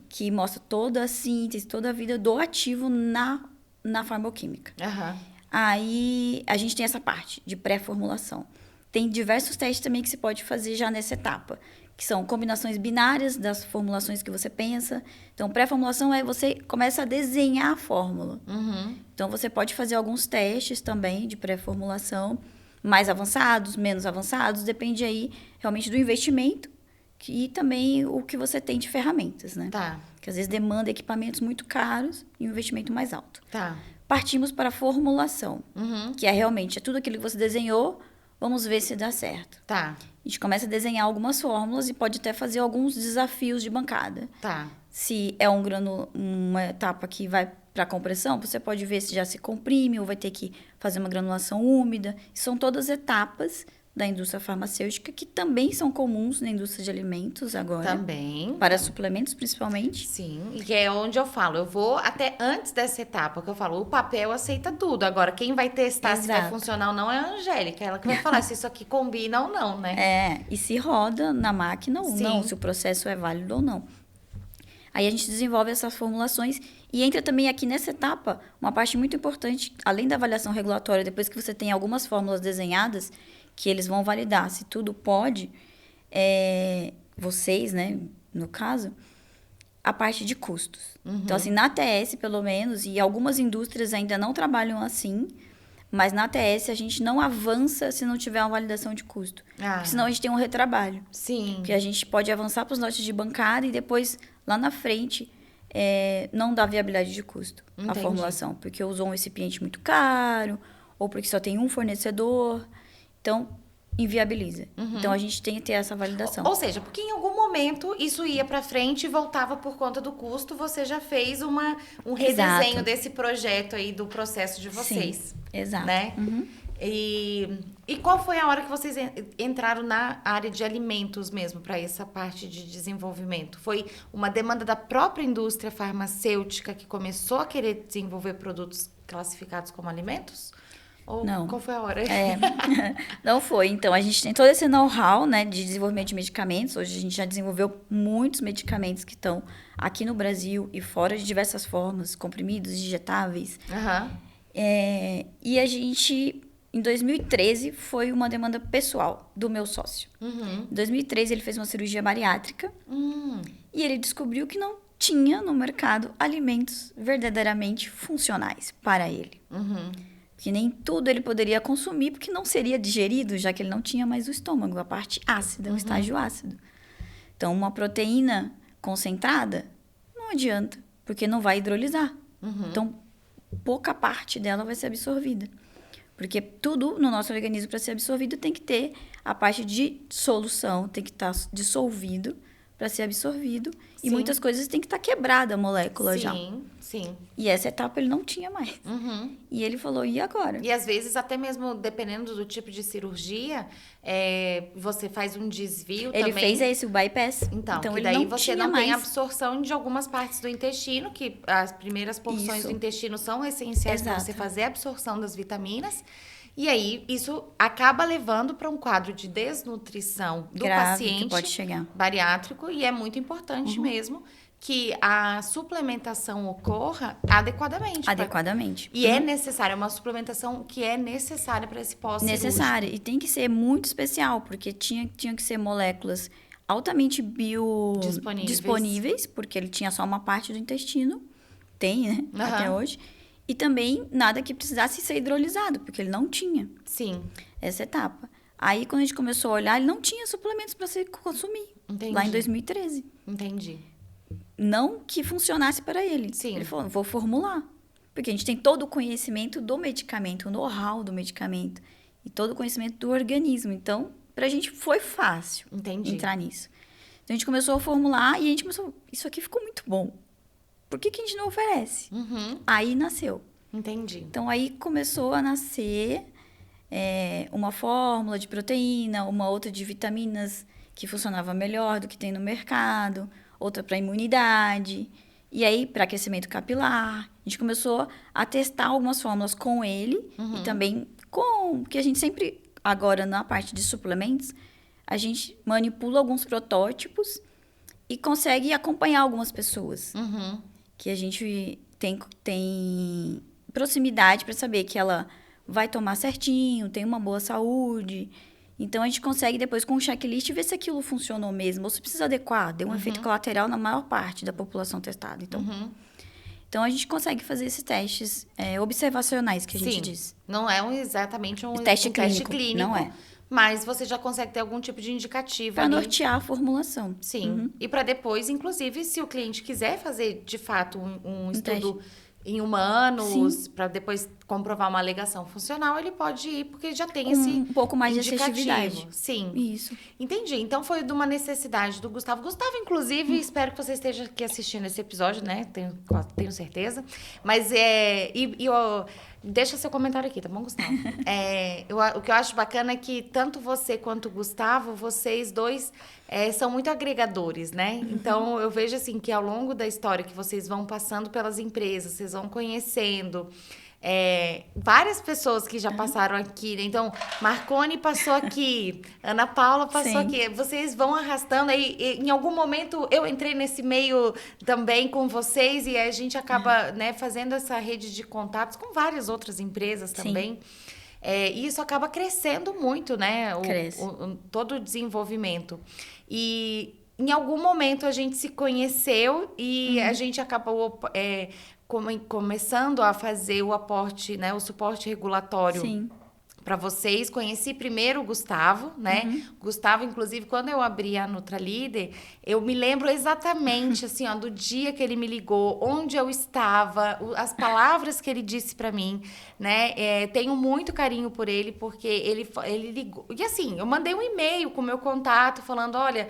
[SPEAKER 1] que mostra toda a síntese, toda a vida do ativo na farmacoquímica. Aí a gente tem essa parte de pré-formulação. Tem diversos testes também que se pode fazer já nessa etapa, que são combinações binárias das formulações que você pensa. Então, pré-formulação você começa a desenhar a fórmula. Então, você pode fazer alguns testes também de pré-formulação, mais avançados, menos avançados, depende aí realmente do investimento e também o que você tem de ferramentas, né?
[SPEAKER 2] Tá.
[SPEAKER 1] Que às vezes demanda equipamentos muito caros e um investimento mais alto.
[SPEAKER 2] Tá.
[SPEAKER 1] partimos para a formulação, que é realmente tudo aquilo que você desenhou, vamos ver se dá certo.
[SPEAKER 2] Tá.
[SPEAKER 1] A gente começa a desenhar algumas fórmulas e pode até fazer alguns desafios de bancada.
[SPEAKER 2] Tá.
[SPEAKER 1] Se é uma etapa que vai para compressão, você pode ver se já se comprime ou vai ter que fazer uma granulação úmida. São todas etapas da indústria farmacêutica que também são comuns na indústria de alimentos agora.
[SPEAKER 2] Também.
[SPEAKER 1] Para suplementos, principalmente.
[SPEAKER 2] Sim, e que é onde eu falo. Eu vou até antes dessa etapa, que eu falo, o papel aceita tudo. Agora, quem vai testar se vai funcionar ou não é a Angélica. Ela que vai falar se isso aqui combina ou não, né?
[SPEAKER 1] E se roda na máquina ou não, se o processo é válido ou não. Aí a gente desenvolve essas formulações e entra também aqui nessa etapa uma parte muito importante, além da avaliação regulatória, depois que você tem algumas fórmulas desenhadas, que eles vão validar se tudo pode, vocês, né, no caso, a parte de custos. Então, assim, na ATS, pelo menos, e algumas indústrias ainda não trabalham assim, mas na ATS a gente não avança se não tiver uma validação de custo. Porque senão a gente tem um retrabalho.
[SPEAKER 2] Sim.
[SPEAKER 1] Porque a gente pode avançar para os lotes de bancada e depois, lá na frente, não dá viabilidade de custo a formulação. Porque usou um recipiente muito caro, ou porque só tem um fornecedor. Então, inviabiliza. Então, a gente tem que ter essa validação.
[SPEAKER 2] Ou seja, porque em algum momento isso ia para frente e voltava por conta do custo, você já fez um redesenho desse projeto aí, do processo de vocês.
[SPEAKER 1] Sim, exato.
[SPEAKER 2] Né? E qual foi a hora que vocês entraram na área de alimentos mesmo, para essa parte de desenvolvimento? Foi uma demanda da própria indústria farmacêutica que começou a querer desenvolver produtos classificados como alimentos? Ou
[SPEAKER 1] não.
[SPEAKER 2] Qual foi a hora?
[SPEAKER 1] Não foi. Então, a gente tem todo esse know-how, né, de desenvolvimento de medicamentos. Hoje a gente já desenvolveu muitos medicamentos que estão aqui no Brasil e fora de diversas formas, comprimidos, injetáveis. E a gente, em 2013, foi uma demanda pessoal do meu sócio. Em 2013, ele fez uma cirurgia bariátrica e ele descobriu que não tinha no mercado alimentos verdadeiramente funcionais para ele. Que nem tudo ele poderia consumir, porque não seria digerido, já que ele não tinha mais o estômago, a parte ácida, o estágio ácido. Então, uma proteína concentrada não adianta, porque não vai hidrolisar. Então, pouca parte dela vai ser absorvida. Porque tudo no nosso organismo, para ser absorvido, tem que ter a parte de solução, tem que estar dissolvido para ser absorvido. Sim. E muitas coisas tem que estar quebrada a molécula já.
[SPEAKER 2] Sim.
[SPEAKER 1] E essa etapa ele não tinha mais. E ele falou, e agora?
[SPEAKER 2] E às vezes, até mesmo dependendo do tipo de cirurgia, você faz um desvio
[SPEAKER 1] ele
[SPEAKER 2] também.
[SPEAKER 1] Ele fez o bypass.
[SPEAKER 2] Então
[SPEAKER 1] ele
[SPEAKER 2] daí
[SPEAKER 1] não
[SPEAKER 2] você não tem absorção de algumas partes do intestino, que as primeiras porções do intestino são essenciais para você fazer a absorção das vitaminas. E aí, isso acaba levando para um quadro de desnutrição do paciente
[SPEAKER 1] que pode chegar.
[SPEAKER 2] Bariátrico, e é muito importante mesmo que a suplementação ocorra adequadamente. E é necessária, uma suplementação que é necessária para esse pós-cirúrgico.
[SPEAKER 1] Necessária, e tem que ser muito especial, porque tinha que ser moléculas altamente biodisponíveis, porque ele tinha só uma parte do intestino, tem, né, até hoje. E também nada que precisasse ser hidrolisado, porque ele não tinha.
[SPEAKER 2] Sim.
[SPEAKER 1] Essa etapa. Aí, quando a gente começou a olhar, ele não tinha suplementos para se consumir.
[SPEAKER 2] Entendi.
[SPEAKER 1] Lá em 2013.
[SPEAKER 2] Entendi.
[SPEAKER 1] Não que funcionasse para ele.
[SPEAKER 2] Sim.
[SPEAKER 1] Ele falou, vou formular. Porque a gente tem todo o conhecimento do medicamento, o know-how do medicamento. E todo o conhecimento do organismo. Então, pra gente foi fácil entrar nisso. Então, a gente começou a formular e a gente começou... Isso aqui ficou muito bom. Por que a gente não oferece? Aí nasceu.
[SPEAKER 2] Entendi.
[SPEAKER 1] Então, aí começou a nascer uma fórmula de proteína, uma outra de vitaminas que funcionava melhor do que tem no mercado, outra para imunidade, e aí para aquecimento capilar. A gente começou a testar algumas fórmulas com ele e também com... Porque a gente sempre, agora na parte de suplementos, a gente manipula alguns protótipos e consegue acompanhar algumas pessoas. Que a gente tem proximidade para saber que ela vai tomar certinho, tem uma boa saúde. Então, a gente consegue depois, com um checklist, ver se aquilo funcionou mesmo, ou se precisa adequar. Deu um efeito colateral na maior parte da população testada. Então, a gente consegue fazer esses testes observacionais, que a gente diz.
[SPEAKER 2] Não é exatamente um
[SPEAKER 1] teste
[SPEAKER 2] clínico.
[SPEAKER 1] Não é.
[SPEAKER 2] Mas você já consegue ter algum tipo de indicativo
[SPEAKER 1] para nortear a formulação.
[SPEAKER 2] Sim. E para depois, inclusive, se o cliente quiser fazer, de fato, um estudo em humanos, para depois comprovar uma alegação funcional, ele pode ir, porque já tem esse
[SPEAKER 1] um pouco mais de
[SPEAKER 2] indicativo.
[SPEAKER 1] assertividade.
[SPEAKER 2] Sim.
[SPEAKER 1] Isso.
[SPEAKER 2] Entendi. Então, foi de uma necessidade do Gustavo. Gustavo, inclusive, espero que você esteja aqui assistindo esse episódio, né? Tenho certeza. Mas, deixa seu comentário aqui, tá bom, Gustavo? O que eu acho bacana é que tanto você quanto o Gustavo, vocês dois são muito agregadores, né? Então, eu vejo, assim, que ao longo da história que vocês vão passando pelas empresas, vocês vão conhecendo... várias pessoas que já passaram aqui, né? Então, Marcone passou aqui, Ana Paula passou aqui. Vocês vão arrastando aí. Em algum momento, eu entrei nesse meio também com vocês e a gente acaba né, fazendo essa rede de contatos com várias outras empresas também. E isso acaba crescendo muito, né? Todo o desenvolvimento. E em algum momento a gente se conheceu e a gente acabou... começando a fazer o aporte, né, o suporte regulatório para vocês. Conheci primeiro o Gustavo, né? Gustavo, inclusive, quando eu abri a Nutralíder, eu me lembro exatamente, assim, ó, do dia que ele me ligou, onde eu estava, as palavras que ele disse para mim, né? Tenho muito carinho por ele, porque ele ligou. E assim, eu mandei um e-mail com o meu contato, falando, olha,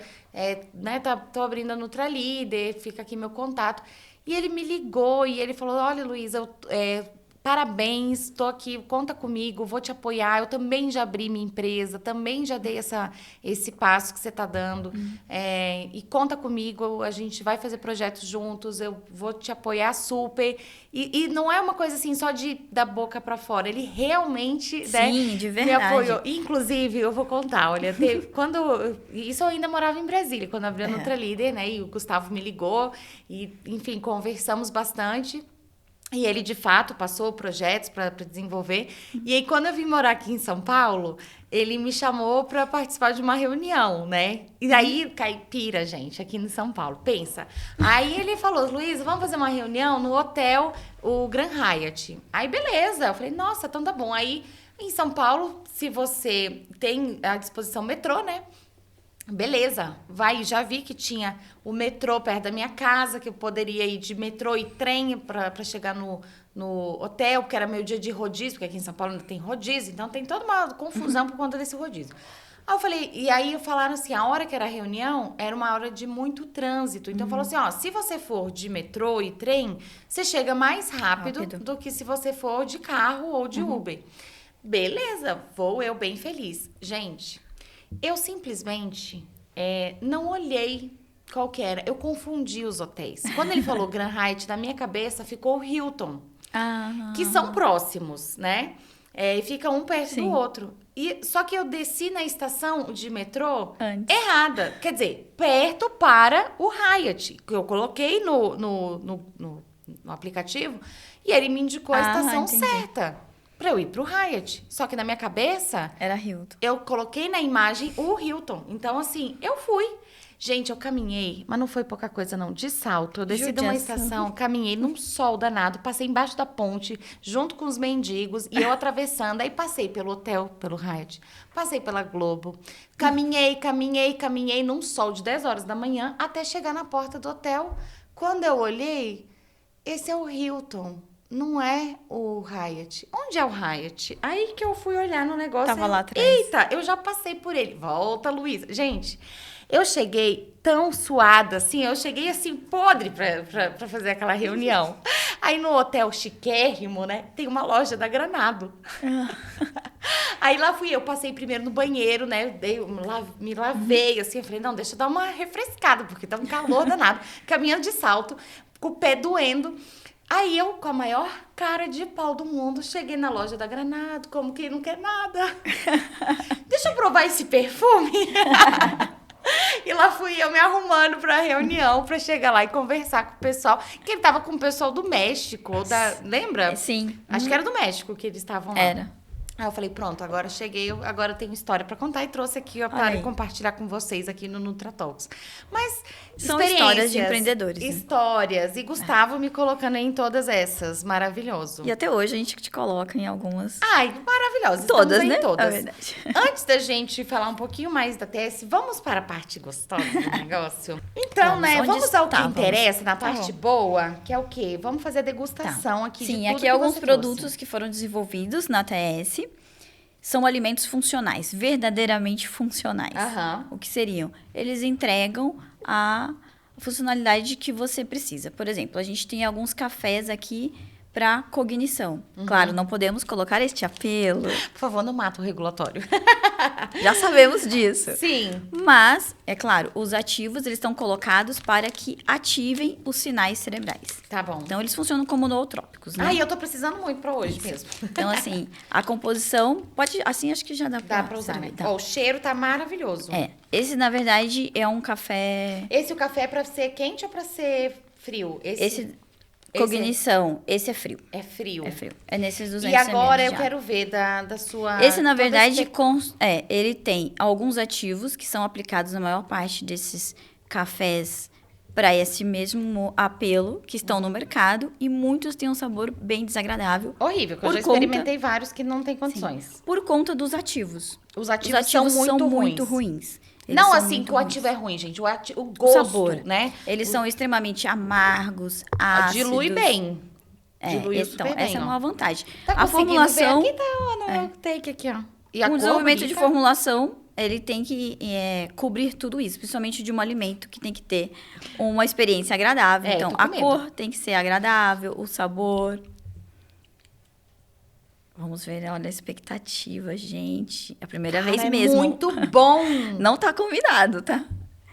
[SPEAKER 2] né, tô abrindo a Nutralíder, fica aqui meu contato. E ele me ligou e ele falou, olha, Luísa, parabéns, estou aqui, conta comigo, vou te apoiar. Eu também já abri minha empresa, também já dei esse passo que você está dando. E conta comigo, a gente vai fazer projetos juntos, eu vou te apoiar super. E não é uma coisa assim, só da boca para fora. Ele realmente
[SPEAKER 1] de verdade.
[SPEAKER 2] Me apoiou. Inclusive, eu vou contar, olha, isso eu ainda morava em Brasília, quando eu abri a Nutralíder, né? E o Gustavo me ligou e, enfim, conversamos bastante. E ele, de fato, passou projetos para desenvolver. E aí, quando eu vim morar aqui em São Paulo, ele me chamou para participar de uma reunião, né? E aí, caipira, gente, aqui em São Paulo. Pensa. Aí ele falou, Luísa, vamos fazer uma reunião no hotel, o Grand Hyatt. Aí, beleza. Eu falei, nossa, então tá bom. Aí, em São Paulo, se você tem à disposição metrô, né? Beleza, já vi que tinha o metrô perto da minha casa, que eu poderia ir de metrô e trem para chegar no hotel, porque era meu dia de rodízio, porque aqui em São Paulo ainda tem rodízio, então tem toda uma confusão por conta desse rodízio. Aí eu falei, e aí falaram assim, a hora que era a reunião era uma hora de muito trânsito, então falou assim, ó, se você for de metrô e trem, você chega mais rápido do que se você for de carro ou de Uber. Beleza, vou eu bem feliz. Gente... Eu simplesmente não olhei qual que era. Eu confundi os hotéis. Quando ele falou Grand Hyatt, na minha cabeça ficou o Hilton. Que são próximos, né? E fica um perto do outro. Só que eu desci na estação de metrô errada. Quer dizer, perto para o Hyatt. Que eu coloquei no aplicativo e ele me indicou a estação certa. Pra eu ir pro Hyatt. Só que na minha cabeça...
[SPEAKER 1] Era Hilton.
[SPEAKER 2] Eu coloquei na imagem o Hilton. Então, assim, eu fui. Gente, eu caminhei, mas não foi pouca coisa, não. De salto, eu desci de uma estação, caminhei num sol danado, passei embaixo da ponte, junto com os mendigos, e eu atravessando. Aí passei pelo hotel, pelo Hyatt. Passei pela Globo. Caminhei num sol de 10 horas da manhã, até chegar na porta do hotel. Quando eu olhei, esse é o Hilton. Não é o Hyatt. Onde é o Hyatt? Aí que eu fui olhar no negócio.
[SPEAKER 1] Tava lá atrás.
[SPEAKER 2] Eita, eu já passei por ele. Volta, Luísa. Gente, eu cheguei tão suada, assim. Eu cheguei, assim, podre pra fazer aquela reunião. Aí no hotel chiquérrimo, né? Tem uma loja da Granado. Aí lá fui eu. Passei primeiro no banheiro, né? Me lavei, assim. Eu falei, não, deixa eu dar uma refrescada, porque tá um calor danado. Caminhando de salto, com o pé doendo. Aí eu, com a maior cara de pau do mundo, cheguei na loja da Granado, como que não quer nada. Deixa eu provar esse perfume. E lá fui eu me arrumando pra reunião, pra chegar lá e conversar com o pessoal. Que ele tava com o pessoal do México, lembra?
[SPEAKER 1] Sim.
[SPEAKER 2] Acho que era do México que eles estavam lá.
[SPEAKER 1] Era.
[SPEAKER 2] Aí eu falei, pronto, agora cheguei, agora eu tenho história pra contar e trouxe aqui ó, para compartilhar com vocês aqui no NutraTalks. Mas
[SPEAKER 1] são histórias de empreendedores. Né?
[SPEAKER 2] Histórias. E Gustavo me colocando em todas essas. Maravilhoso.
[SPEAKER 1] E até hoje a gente te coloca em algumas.
[SPEAKER 2] Ai, maravilhoso.
[SPEAKER 1] Todas, né?
[SPEAKER 2] Todas.
[SPEAKER 1] É verdade.
[SPEAKER 2] Antes da gente falar um pouquinho mais da TS, vamos para a parte gostosa do negócio? Então, vamos ao que interessa, na parte boa, que é o quê? Vamos fazer a degustação aqui de tudo.
[SPEAKER 1] Sim, aqui alguns produtos que foram desenvolvidos na TS. São alimentos funcionais, verdadeiramente funcionais. O que seriam? Eles entregam a funcionalidade que você precisa. Por exemplo, a gente tem alguns cafés aqui para cognição. Claro, não podemos colocar este apelo.
[SPEAKER 2] Por favor, não mata o regulatório.
[SPEAKER 1] Já sabemos disso.
[SPEAKER 2] Sim.
[SPEAKER 1] Mas, é claro, os ativos, eles estão colocados para que ativem os sinais cerebrais.
[SPEAKER 2] Tá bom.
[SPEAKER 1] Então, eles funcionam como nootrópicos, né?
[SPEAKER 2] Ai, eu tô precisando muito pra hoje mesmo.
[SPEAKER 1] Então, assim, a composição pode... Assim, acho que já dá pra
[SPEAKER 2] usar, né?
[SPEAKER 1] Tá.
[SPEAKER 2] Ó, o cheiro tá maravilhoso.
[SPEAKER 1] Esse, na verdade, é um café...
[SPEAKER 2] Esse, o café é pra ser quente ou pra ser frio?
[SPEAKER 1] Esse cognição, esse é frio.
[SPEAKER 2] É frio.
[SPEAKER 1] É frio. É nesses 200
[SPEAKER 2] E agora
[SPEAKER 1] ml
[SPEAKER 2] eu quero ver da sua...
[SPEAKER 1] Esse, na verdade, ele tem alguns ativos que são aplicados na maior parte desses cafés para esse mesmo apelo que estão no mercado e muitos têm um sabor bem desagradável.
[SPEAKER 2] Horrível, que eu já experimentei vários que não têm condições.
[SPEAKER 1] Sim, por conta dos ativos.
[SPEAKER 2] Os ativos são muito ruins.
[SPEAKER 1] Eles
[SPEAKER 2] não assim que o ativo é ruim, gente. O gosto, o sabor, né?
[SPEAKER 1] Eles são extremamente amargos, ácidos.
[SPEAKER 2] Dilui bem.
[SPEAKER 1] Dilui então, super bem, essa é uma vantagem.
[SPEAKER 2] Tá
[SPEAKER 1] a formulação...
[SPEAKER 2] Ver? Aqui tá no meu take aqui, ó.
[SPEAKER 1] E o desenvolvimento de formulação, ele tem que cobrir tudo isso. Principalmente de um alimento que tem que ter uma experiência agradável. Então, a cor tem que ser agradável, o sabor... Vamos ver, olha a expectativa, gente. É a primeira vez mesmo.
[SPEAKER 2] Muito bom!
[SPEAKER 1] Não tá convidado, tá?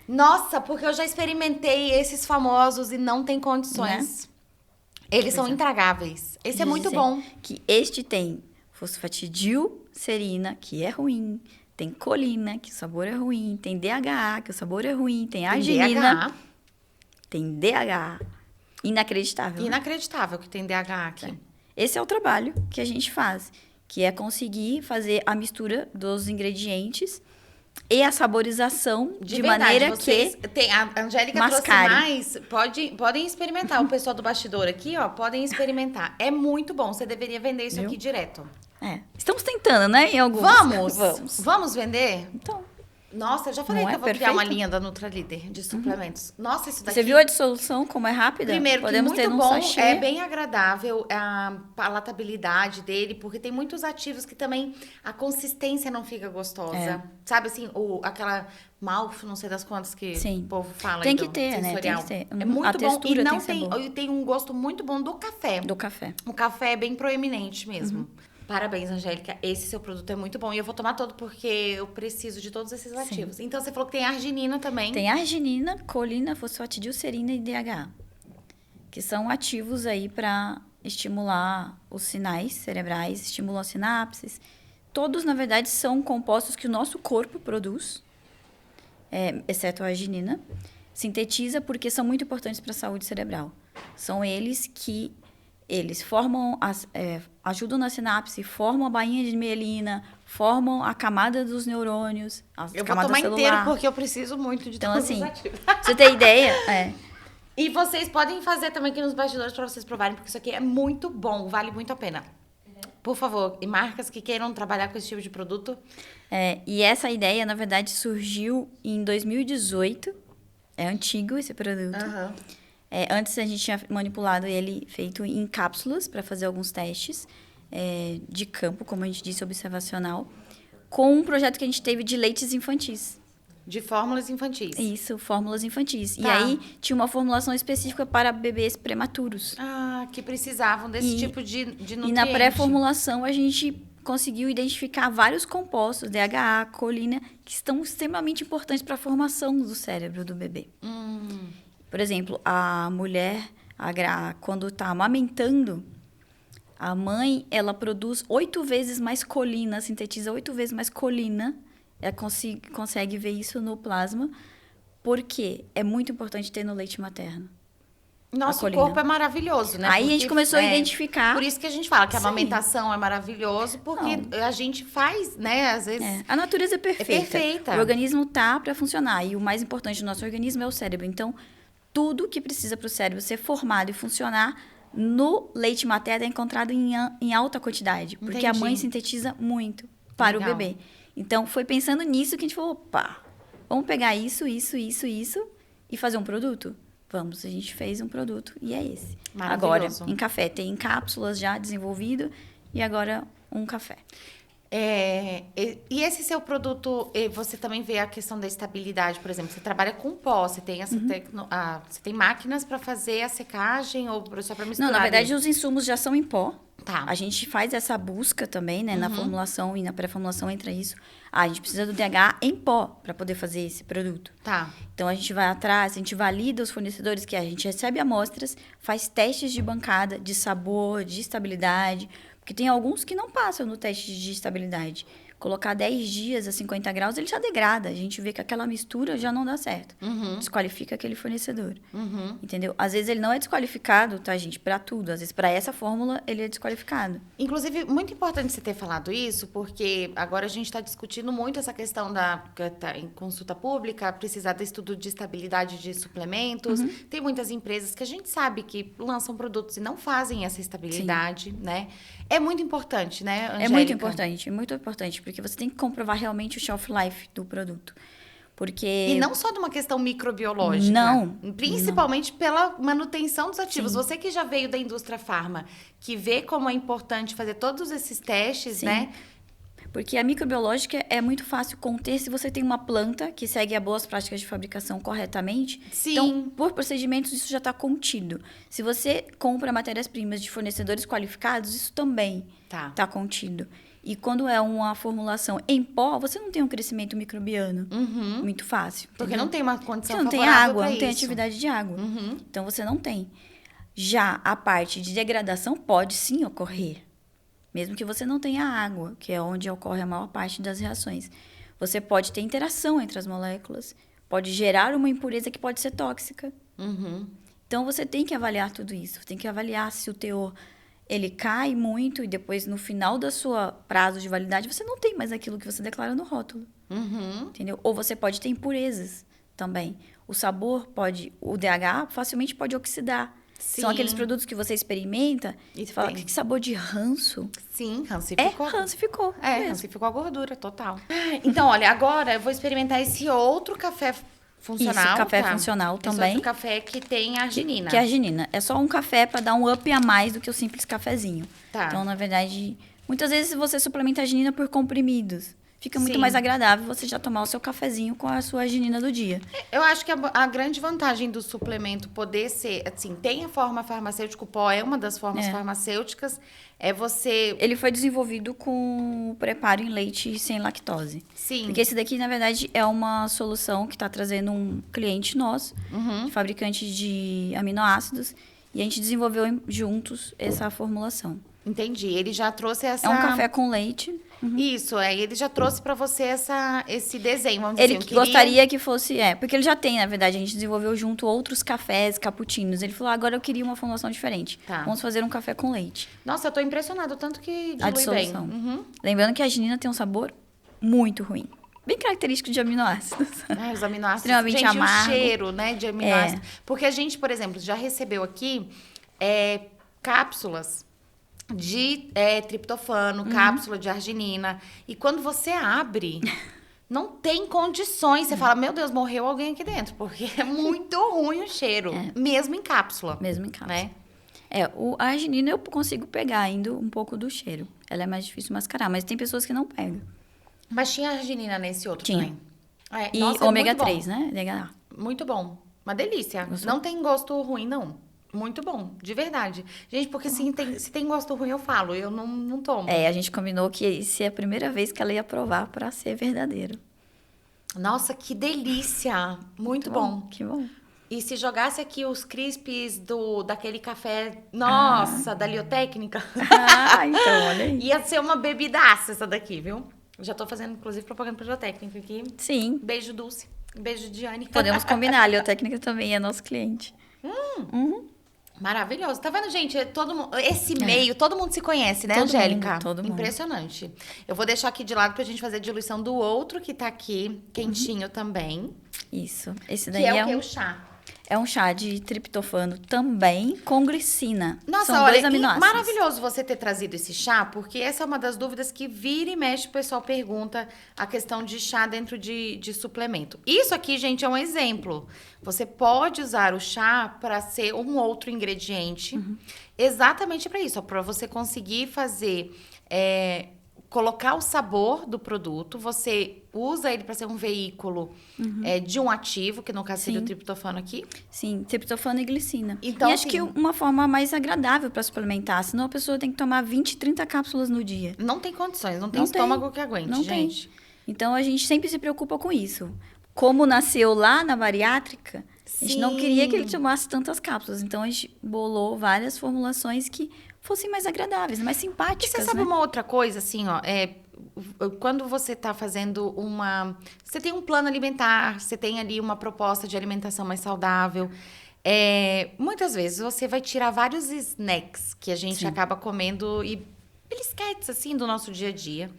[SPEAKER 2] Nossa, porque eu já experimentei esses famosos e não tem condições. Né? Eles são intragáveis. Esse é muito bom.
[SPEAKER 1] Que este tem fosfatidilcerina, que é ruim. Tem colina, que o sabor é ruim. Tem DHA, que o sabor é ruim. Tem arginina. Tem DHA. Inacreditável.
[SPEAKER 2] Inacreditável que tem DHA aqui.
[SPEAKER 1] Esse é o trabalho que a gente faz, que é conseguir fazer a mistura dos ingredientes e a saborização de maneira que
[SPEAKER 2] a Angélica
[SPEAKER 1] mascare.
[SPEAKER 2] Trouxe mais, podem experimentar. O pessoal do bastidor aqui, ó, podem experimentar. É muito bom, você deveria vender isso aqui direto.
[SPEAKER 1] Estamos tentando, né, em alguns.
[SPEAKER 2] Vamos vender?
[SPEAKER 1] Então.
[SPEAKER 2] Nossa, eu já falei que eu vou criar uma linha da Nutralíder de suplementos. Nossa, isso daqui...
[SPEAKER 1] Você viu a dissolução, como é rápida?
[SPEAKER 2] Primeiro,
[SPEAKER 1] podemos
[SPEAKER 2] que muito
[SPEAKER 1] ter um
[SPEAKER 2] bom,
[SPEAKER 1] sachê.
[SPEAKER 2] é bem agradável a palatabilidade dele, porque tem muitos ativos que também a consistência não fica gostosa. Sabe assim, aquela malf, não sei das quantas que o povo fala.
[SPEAKER 1] Tem que ter, né? Tem que ter.
[SPEAKER 2] É muito bom e não tem um gosto muito bom do café.
[SPEAKER 1] Do café.
[SPEAKER 2] O café é bem proeminente mesmo. Parabéns, Angélica. Esse seu produto é muito bom. E eu vou tomar todo porque eu preciso de todos esses ativos. Então, você falou que tem arginina também.
[SPEAKER 1] Tem arginina, colina, fosfatidilcerina e DHA. Que são ativos aí para estimular os sinais cerebrais, estimulam as sinapses. Todos, na verdade, são compostos que o nosso corpo produz, exceto a arginina. Sintetiza porque são muito importantes para a saúde cerebral. São eles que... Eles formam, ajudam na sinapse, formam a bainha de mielina, formam a camada dos neurônios,
[SPEAKER 2] eu vou tomar inteiro porque eu preciso muito de todos os ativos.
[SPEAKER 1] Pra você ter ideia,
[SPEAKER 2] E vocês podem fazer também aqui nos bastidores para vocês provarem, porque isso aqui é muito bom, vale muito a pena. Por favor, e marcas que queiram trabalhar com esse tipo de produto.
[SPEAKER 1] E essa ideia, na verdade, surgiu em 2018. É antigo esse produto. Antes a gente tinha manipulado ele feito em cápsulas para fazer alguns testes de campo, como a gente disse, observacional, com um projeto que a gente teve de leites infantis.
[SPEAKER 2] De fórmulas infantis.
[SPEAKER 1] Isso, fórmulas infantis. Tá. E aí tinha uma formulação específica para bebês prematuros.
[SPEAKER 2] Que precisavam desse tipo de nutriente.
[SPEAKER 1] E na pré-formulação a gente conseguiu identificar vários compostos, DHA, colina, que estão extremamente importantes para a formação do cérebro do bebê. Por exemplo, a mulher, quando está amamentando, a mãe, ela produz 8 vezes mais colina, sintetiza 8 vezes mais colina. Ela consegue ver isso no plasma, porque é muito importante ter no leite materno.
[SPEAKER 2] Nosso corpo é maravilhoso, né?
[SPEAKER 1] Aí a gente começou a identificar.
[SPEAKER 2] Por isso que a gente fala que a amamentação é maravilhoso, porque a gente faz, né? Às vezes.
[SPEAKER 1] A natureza é perfeita.
[SPEAKER 2] É perfeita.
[SPEAKER 1] O organismo tá para funcionar. E o mais importante do nosso organismo é o cérebro. Então, tudo que precisa para o cérebro ser formado e funcionar no leite materno é encontrado em alta quantidade. Porque a mãe sintetiza muito para o bebê. Então, foi pensando nisso que a gente falou: opa, vamos pegar isso e fazer um produto? Vamos, a gente fez um produto e é esse. Agora, em café, tem cápsulas já desenvolvido e agora um café.
[SPEAKER 2] E esse seu produto, você também vê a questão da estabilidade, por exemplo, você trabalha com pó, você tem essa você tem máquinas para fazer a secagem ou só para misturar?
[SPEAKER 1] Não, na verdade, os insumos já são em pó.
[SPEAKER 2] Tá.
[SPEAKER 1] A gente faz essa busca também, né? Na formulação e na pré-formulação entra isso. A gente precisa do DH em pó para poder fazer esse produto.
[SPEAKER 2] Tá.
[SPEAKER 1] Então, a gente vai atrás, a gente valida os fornecedores, que a gente recebe amostras, faz testes de bancada, de sabor, de estabilidade, porque tem alguns que não passam no teste de estabilidade. Colocar 10 dias a 50 graus, ele já degrada. A gente vê que aquela mistura já não dá certo. Desqualifica aquele fornecedor. Entendeu? Às vezes ele não é desqualificado, tá, gente? Para tudo. Às vezes, para essa fórmula, ele é desqualificado.
[SPEAKER 2] Inclusive, muito importante você ter falado isso, porque agora a gente está discutindo muito essa questão em consulta pública, precisar de estudo de estabilidade de suplementos. Tem muitas empresas que a gente sabe que lançam produtos e não fazem essa estabilidade, né? É muito importante, né, Angélica?
[SPEAKER 1] É muito importante, porque você tem que comprovar realmente o shelf life do produto. Porque...
[SPEAKER 2] E não só de uma questão microbiológica.
[SPEAKER 1] Não.
[SPEAKER 2] Principalmente pela manutenção dos ativos. Sim. Você que já veio da indústria farma, que vê como é importante fazer todos esses testes, né?
[SPEAKER 1] Porque a microbiológica é muito fácil conter se você tem uma planta que segue as boas práticas de fabricação corretamente.
[SPEAKER 2] Sim.
[SPEAKER 1] Então, por procedimentos, isso já está contido. Se você compra matérias-primas de fornecedores qualificados, isso também está contido. E quando é uma formulação em pó, você não tem um crescimento microbiano muito fácil.
[SPEAKER 2] Porque não tem uma condição
[SPEAKER 1] favorável. Você não tem água, não tem atividade de água. Então, você não tem. Já a parte de degradação pode sim ocorrer. Mesmo que você não tenha água, que é onde ocorre a maior parte das reações. Você pode ter interação entre as moléculas, pode gerar uma impureza que pode ser tóxica. Então, você tem que avaliar tudo isso. Tem que avaliar se o teor ele cai muito e depois, no final da sua prazo de validade, você não tem mais aquilo que você declara no rótulo. Entendeu? Ou você pode ter impurezas também. O sabor o DH facilmente pode oxidar. Sim. São aqueles produtos que você experimenta e você fala, que sabor de ranço.
[SPEAKER 2] Sim, rancificou.
[SPEAKER 1] Rancificou.
[SPEAKER 2] Rancificou a gordura, total. Então, olha, agora eu vou experimentar esse outro café funcional.
[SPEAKER 1] Isso, café funcional também.
[SPEAKER 2] Esse outro café que tem arginina.
[SPEAKER 1] Que é arginina. É só um café para dar um up a mais do que o simples cafezinho.
[SPEAKER 2] Tá.
[SPEAKER 1] Então, na verdade, muitas vezes você suplementa arginina por comprimidos. Fica muito mais agradável você já tomar o seu cafezinho com a sua arginina do dia.
[SPEAKER 2] Eu acho que a grande vantagem do suplemento poder ser, assim, tem a forma farmacêutica, o pó é uma das formas farmacêuticas, é você...
[SPEAKER 1] Ele foi desenvolvido com preparo em leite sem lactose.
[SPEAKER 2] Sim.
[SPEAKER 1] Porque esse daqui, na verdade, é uma solução que está trazendo um cliente nosso, fabricante de aminoácidos, e a gente desenvolveu juntos essa formulação.
[SPEAKER 2] Entendi. Ele já trouxe essa...
[SPEAKER 1] É um café com leite.
[SPEAKER 2] Isso, ele já trouxe para você esse desenho, vamos dizer
[SPEAKER 1] ele
[SPEAKER 2] assim.
[SPEAKER 1] Gostaria que fosse, porque ele já tem, na verdade, a gente desenvolveu junto outros cafés, cappuccinos. Ele falou, agora eu queria uma formulação diferente. Vamos fazer um café com leite.
[SPEAKER 2] Nossa, eu tô impressionada, o tanto que dilui
[SPEAKER 1] a dissolução.
[SPEAKER 2] Bem.
[SPEAKER 1] Lembrando que a arginina tem um sabor muito ruim. Bem característico de aminoácidos.
[SPEAKER 2] Os aminoácidos,
[SPEAKER 1] extremamente amargo.
[SPEAKER 2] O cheiro, né, de aminoácidos. Porque a gente, por exemplo, já recebeu aqui cápsulas de triptofano, cápsula de arginina. E quando você abre, não tem condições. Você fala, meu Deus, morreu alguém aqui dentro. Porque é muito ruim o cheiro. Mesmo em cápsula.
[SPEAKER 1] Mesmo em cápsula.
[SPEAKER 2] Né?
[SPEAKER 1] A arginina eu consigo pegar ainda um pouco do cheiro. Ela é mais difícil mascarar, mas tem pessoas que não pegam.
[SPEAKER 2] Mas tinha arginina nesse outro
[SPEAKER 1] também? E
[SPEAKER 2] nossa,
[SPEAKER 1] ômega 3, né? DHA.
[SPEAKER 2] Muito bom. Uma delícia.
[SPEAKER 1] Gostou?
[SPEAKER 2] Não tem gosto ruim, não. Muito bom, de verdade. Gente, porque se tem gosto ruim, eu falo, eu não tomo.
[SPEAKER 1] A gente combinou que isso é a primeira vez que ela ia provar para ser verdadeiro.
[SPEAKER 2] Nossa, que delícia! Muito bom.
[SPEAKER 1] Que bom.
[SPEAKER 2] E se jogasse aqui os crisps daquele café, nossa, da Liotécnica.
[SPEAKER 1] Então, olha aí.
[SPEAKER 2] Ia ser uma bebidaça essa daqui, viu? Já tô fazendo, inclusive, propaganda pra Liotécnica aqui.
[SPEAKER 1] Sim.
[SPEAKER 2] Beijo, Dulce. Beijo, Diane.
[SPEAKER 1] Podemos combinar, a Liotécnica também é nosso cliente.
[SPEAKER 2] Maravilhoso. Tá vendo, gente? Todo mundo, esse meio, todo mundo se conhece, né,
[SPEAKER 1] Todo
[SPEAKER 2] Angélica?
[SPEAKER 1] mundo, todo mundo.
[SPEAKER 2] Impressionante. Eu vou deixar aqui de lado pra gente fazer a diluição do outro que tá aqui, quentinho também.
[SPEAKER 1] Isso. Esse daí
[SPEAKER 2] Que é o que? O chá.
[SPEAKER 1] É um chá de triptofano também com glicina.
[SPEAKER 2] Nossa,
[SPEAKER 1] São
[SPEAKER 2] olha,
[SPEAKER 1] dois aminoácidos.
[SPEAKER 2] maravilhoso você ter trazido esse chá, porque essa é uma das dúvidas que vira e mexe, o pessoal pergunta a questão de chá dentro de suplemento. Isso aqui, gente, é um exemplo. Você pode usar o chá para ser um outro ingrediente, exatamente para isso, para você conseguir fazer... colocar o sabor do produto, você usa ele para ser um veículo de um ativo, que no caso seria o triptofano aqui.
[SPEAKER 1] Sim, triptofano e glicina.
[SPEAKER 2] Então,
[SPEAKER 1] e acho
[SPEAKER 2] assim,
[SPEAKER 1] que uma forma mais agradável para suplementar, senão a pessoa tem que tomar 20, 30 cápsulas no dia.
[SPEAKER 2] Não tem condições, não tem
[SPEAKER 1] Não
[SPEAKER 2] estômago que aguente,
[SPEAKER 1] não
[SPEAKER 2] gente.
[SPEAKER 1] Tem. Então, a gente sempre se preocupa com isso. Como nasceu lá na bariátrica, a gente não queria que ele tomasse tantas cápsulas. Então, a gente bolou várias formulações que fossem mais agradáveis, mais simpáticas,
[SPEAKER 2] E você sabe uma outra coisa, assim, ó, quando você está fazendo você tem um plano alimentar, você tem ali uma proposta de alimentação mais saudável. Muitas vezes você vai tirar vários snacks que a gente acaba comendo e belisquetes, assim, do nosso dia a dia.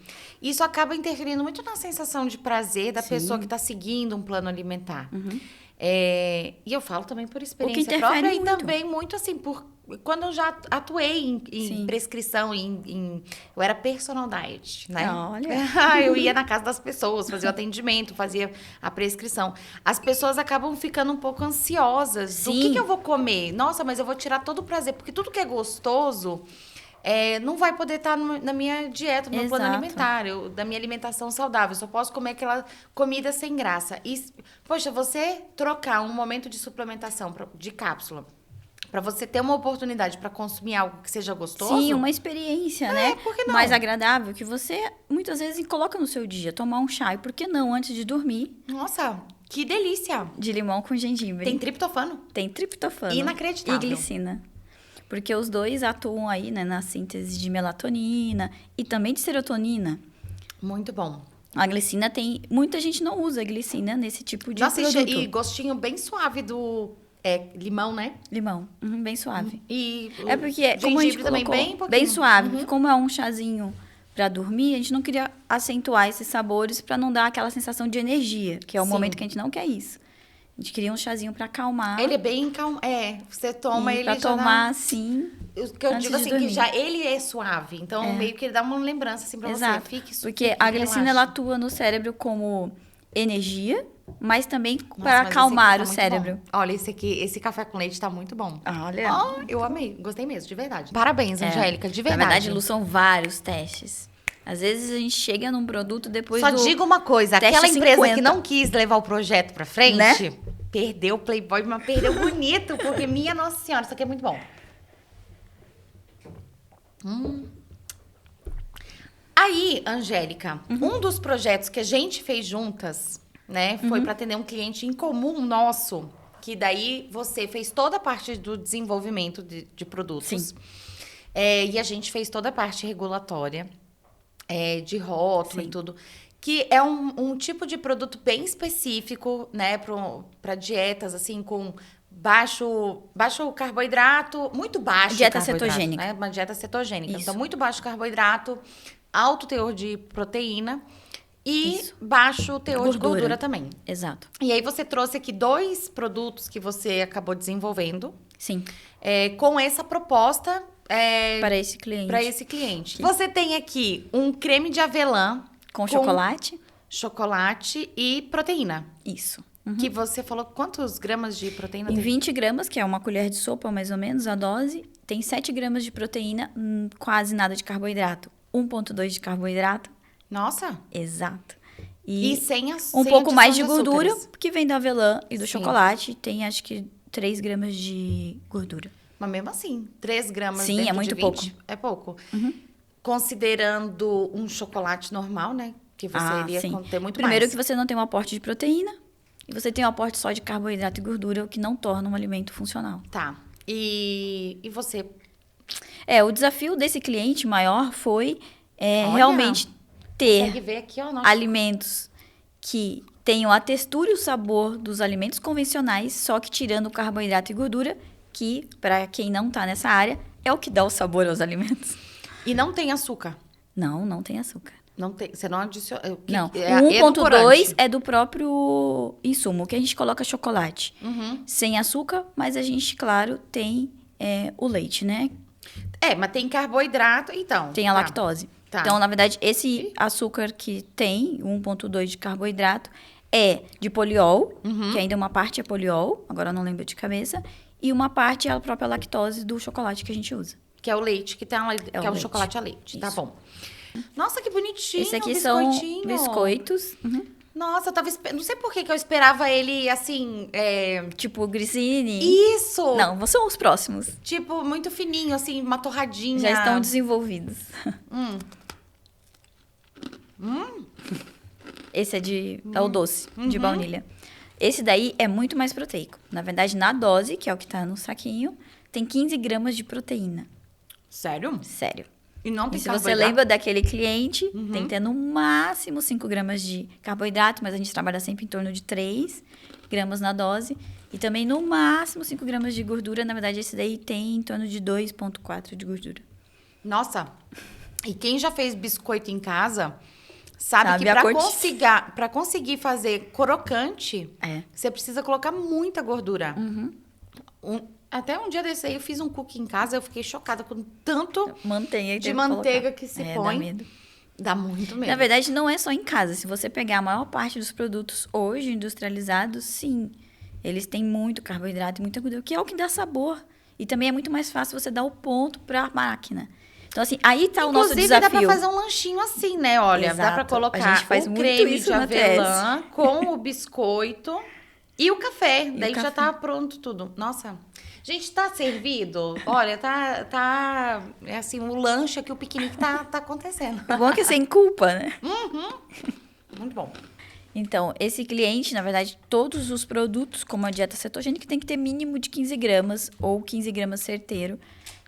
[SPEAKER 2] Isso acaba interferindo muito na sensação de prazer da pessoa que está seguindo um plano alimentar. E eu falo também por experiência própria e também muito assim, quando eu já atuei em prescrição, eu era personal diet, né?
[SPEAKER 1] Olha.
[SPEAKER 2] Eu ia na casa das pessoas, fazia o atendimento, fazia a prescrição. As pessoas acabam ficando um pouco ansiosas. O que eu vou comer? Nossa, mas eu vou tirar todo o prazer, porque tudo que é gostoso... não vai poder estar na minha dieta, no meu plano alimentar, da minha alimentação saudável. Eu só posso comer aquela comida sem graça. E, poxa, você trocar um momento de suplementação de cápsula para você ter uma oportunidade para consumir algo que seja gostoso...
[SPEAKER 1] Sim, uma experiência, né?
[SPEAKER 2] Por que não?
[SPEAKER 1] Mais agradável, que você muitas vezes coloca no seu dia. Tomar um chá, e por que não, antes de dormir?
[SPEAKER 2] Nossa, que delícia!
[SPEAKER 1] De limão com gengibre.
[SPEAKER 2] Tem triptofano.
[SPEAKER 1] Tem triptofano.
[SPEAKER 2] Inacreditável.
[SPEAKER 1] E glicina. Porque os dois atuam aí, né, na síntese de melatonina e também de serotonina.
[SPEAKER 2] Muito bom.
[SPEAKER 1] A glicina tem... Muita gente não usa glicina nesse tipo de produto.
[SPEAKER 2] E gostinho bem suave do limão, né?
[SPEAKER 1] Limão. Bem suave.
[SPEAKER 2] E
[SPEAKER 1] é porque, como a gente
[SPEAKER 2] também
[SPEAKER 1] colocou, bem suave. Porque como é um chazinho para dormir, a gente não queria acentuar esses sabores para não dar aquela sensação de energia, que é o momento que a gente não quer isso. A gente queria um chazinho para acalmar.
[SPEAKER 2] Ele é bem calmo. Você toma ele
[SPEAKER 1] pra
[SPEAKER 2] já
[SPEAKER 1] tomar, assim,
[SPEAKER 2] o que eu digo assim, que já ele é suave. Então, meio que ele dá uma lembrança, assim, pra você. Fique
[SPEAKER 1] porque a glicina, ela atua no cérebro como energia, mas também para acalmar o cérebro.
[SPEAKER 2] Bom. Olha, esse café com leite tá muito bom.
[SPEAKER 1] Olha.
[SPEAKER 2] Eu amei. Gostei mesmo, de verdade. Parabéns, Angélica, de verdade.
[SPEAKER 1] Na verdade, Lu, são vários testes. Às vezes a gente chega num produto depois
[SPEAKER 2] Só digo uma coisa, aquela empresa
[SPEAKER 1] 50.
[SPEAKER 2] que não quis levar o projeto pra frente,
[SPEAKER 1] né?
[SPEAKER 2] Perdeu o Playboy, mas perdeu bonito, porque minha Nossa Senhora, isso aqui é muito bom. Aí, Angélica, um dos projetos que a gente fez juntas, né, foi para atender um cliente em comum nosso, que daí você fez toda a parte do desenvolvimento de produtos.
[SPEAKER 1] Sim.
[SPEAKER 2] E a gente fez toda a parte regulatória, de rótulo e tudo. Que é um tipo de produto bem específico, né, para dietas, assim, com baixo carboidrato, muito baixo
[SPEAKER 1] dieta
[SPEAKER 2] carboidrato,
[SPEAKER 1] cetogênica.
[SPEAKER 2] né? Uma dieta cetogênica.
[SPEAKER 1] Isso.
[SPEAKER 2] Então, muito baixo carboidrato, alto teor de proteína e baixo teor de gordura também.
[SPEAKER 1] Exato.
[SPEAKER 2] E aí, você trouxe aqui 2 produtos que você acabou desenvolvendo.
[SPEAKER 1] Sim.
[SPEAKER 2] Com essa proposta...
[SPEAKER 1] para esse cliente.
[SPEAKER 2] Você tem aqui um creme de avelã...
[SPEAKER 1] Com chocolate.
[SPEAKER 2] Chocolate e proteína.
[SPEAKER 1] Isso.
[SPEAKER 2] Que você falou quantos gramas de proteína
[SPEAKER 1] Em
[SPEAKER 2] tem?
[SPEAKER 1] 20 gramas, que é uma colher de sopa, mais ou menos, a dose, tem 7 gramas de proteína, quase nada de carboidrato. 1,2 de carboidrato.
[SPEAKER 2] Nossa!
[SPEAKER 1] Exato.
[SPEAKER 2] E sem
[SPEAKER 1] um pouco mais de gordura,
[SPEAKER 2] açúcares.
[SPEAKER 1] que vem da avelã e do chocolate. Tem, acho que, 3 gramas de gordura.
[SPEAKER 2] Mas mesmo assim, 3 gramas
[SPEAKER 1] Sim,
[SPEAKER 2] dentro
[SPEAKER 1] é muito
[SPEAKER 2] de 20
[SPEAKER 1] pouco.
[SPEAKER 2] É pouco. Considerando um chocolate normal, né? Que você iria conter muito
[SPEAKER 1] Primeiro
[SPEAKER 2] mais.
[SPEAKER 1] que você não tem um aporte de proteína. E você tem um aporte só de carboidrato e gordura, o que não torna um alimento funcional.
[SPEAKER 2] Tá. E você...
[SPEAKER 1] O desafio desse cliente maior foi realmente ter
[SPEAKER 2] Consegue ver aqui, ó, nossa.
[SPEAKER 1] alimentos que tenham a textura e o sabor dos alimentos convencionais, só que tirando o carboidrato e gordura, que, para quem não tá nessa área, é o que dá o sabor aos alimentos.
[SPEAKER 2] E não tem açúcar?
[SPEAKER 1] Não tem açúcar.
[SPEAKER 2] Não tem, você não adiciona...
[SPEAKER 1] Não, o 1.2 é do próprio insumo, que a gente coloca chocolate. Sem açúcar, mas a gente, claro, tem o leite, né?
[SPEAKER 2] Mas tem carboidrato, então.
[SPEAKER 1] Tem a lactose.
[SPEAKER 2] Tá.
[SPEAKER 1] Então, na verdade, esse açúcar que tem, 1.2 de carboidrato, é de poliol, que ainda uma parte é poliol, agora eu não lembro de cabeça, e uma parte é a própria lactose do chocolate que a gente usa.
[SPEAKER 2] Que é o leite, que é o
[SPEAKER 1] leite.
[SPEAKER 2] chocolate a leite.
[SPEAKER 1] Isso.
[SPEAKER 2] Tá bom. Nossa, que bonitinho.
[SPEAKER 1] Esse aqui são biscoitos.
[SPEAKER 2] Nossa, eu tava não sei por que eu esperava ele assim.
[SPEAKER 1] Tipo grissini.
[SPEAKER 2] Isso!
[SPEAKER 1] Não, são os próximos.
[SPEAKER 2] Tipo, muito fininho, assim, uma torradinha.
[SPEAKER 1] Já estão desenvolvidos. Esse é o doce, de baunilha. Esse daí é muito mais proteico. Na verdade, na dose, que é o que tá no saquinho, tem 15 gramas de proteína.
[SPEAKER 2] Sério?
[SPEAKER 1] Sério.
[SPEAKER 2] E não tem
[SPEAKER 1] se
[SPEAKER 2] carboidrato?
[SPEAKER 1] você lembra daquele cliente, tem que ter no máximo 5 gramas de carboidrato, mas a gente trabalha sempre em torno de 3 gramas na dose. E também no máximo 5 gramas de gordura. Na verdade, esse daí tem em torno de 2,4 de gordura.
[SPEAKER 2] Nossa, e quem já fez biscoito em casa sabe que para conseguir fazer crocante, você precisa colocar muita gordura. Até um dia desse aí eu fiz um cookie em casa, eu fiquei chocada com tanto de manteiga que se põe.
[SPEAKER 1] Dá medo.
[SPEAKER 2] Dá muito medo.
[SPEAKER 1] Na verdade, não é só em casa. Se você pegar a maior parte dos produtos hoje industrializados, sim, eles têm muito carboidrato e muita gordura, que é o que dá sabor. E também é muito mais fácil você dar o ponto para a máquina. Então, assim, aí tá o nosso desafio.
[SPEAKER 2] Inclusive, dá pra fazer um lanchinho assim, né? Olha,
[SPEAKER 1] Exato.
[SPEAKER 2] Dá pra colocar
[SPEAKER 1] a gente faz
[SPEAKER 2] o
[SPEAKER 1] muito
[SPEAKER 2] creme
[SPEAKER 1] isso
[SPEAKER 2] de
[SPEAKER 1] na
[SPEAKER 2] avelã com o biscoito e o café. Daí já
[SPEAKER 1] café.
[SPEAKER 2] tá pronto tudo. Nossa, gente, tá servido? Olha, tá é assim, o lanche aqui, o piquenique tá acontecendo.
[SPEAKER 1] O bom é que é sem culpa, né?
[SPEAKER 2] Muito bom.
[SPEAKER 1] Então, esse cliente, na verdade, todos os produtos, como a dieta cetogênica, tem que ter mínimo de 15 gramas ou 15 gramas certeiro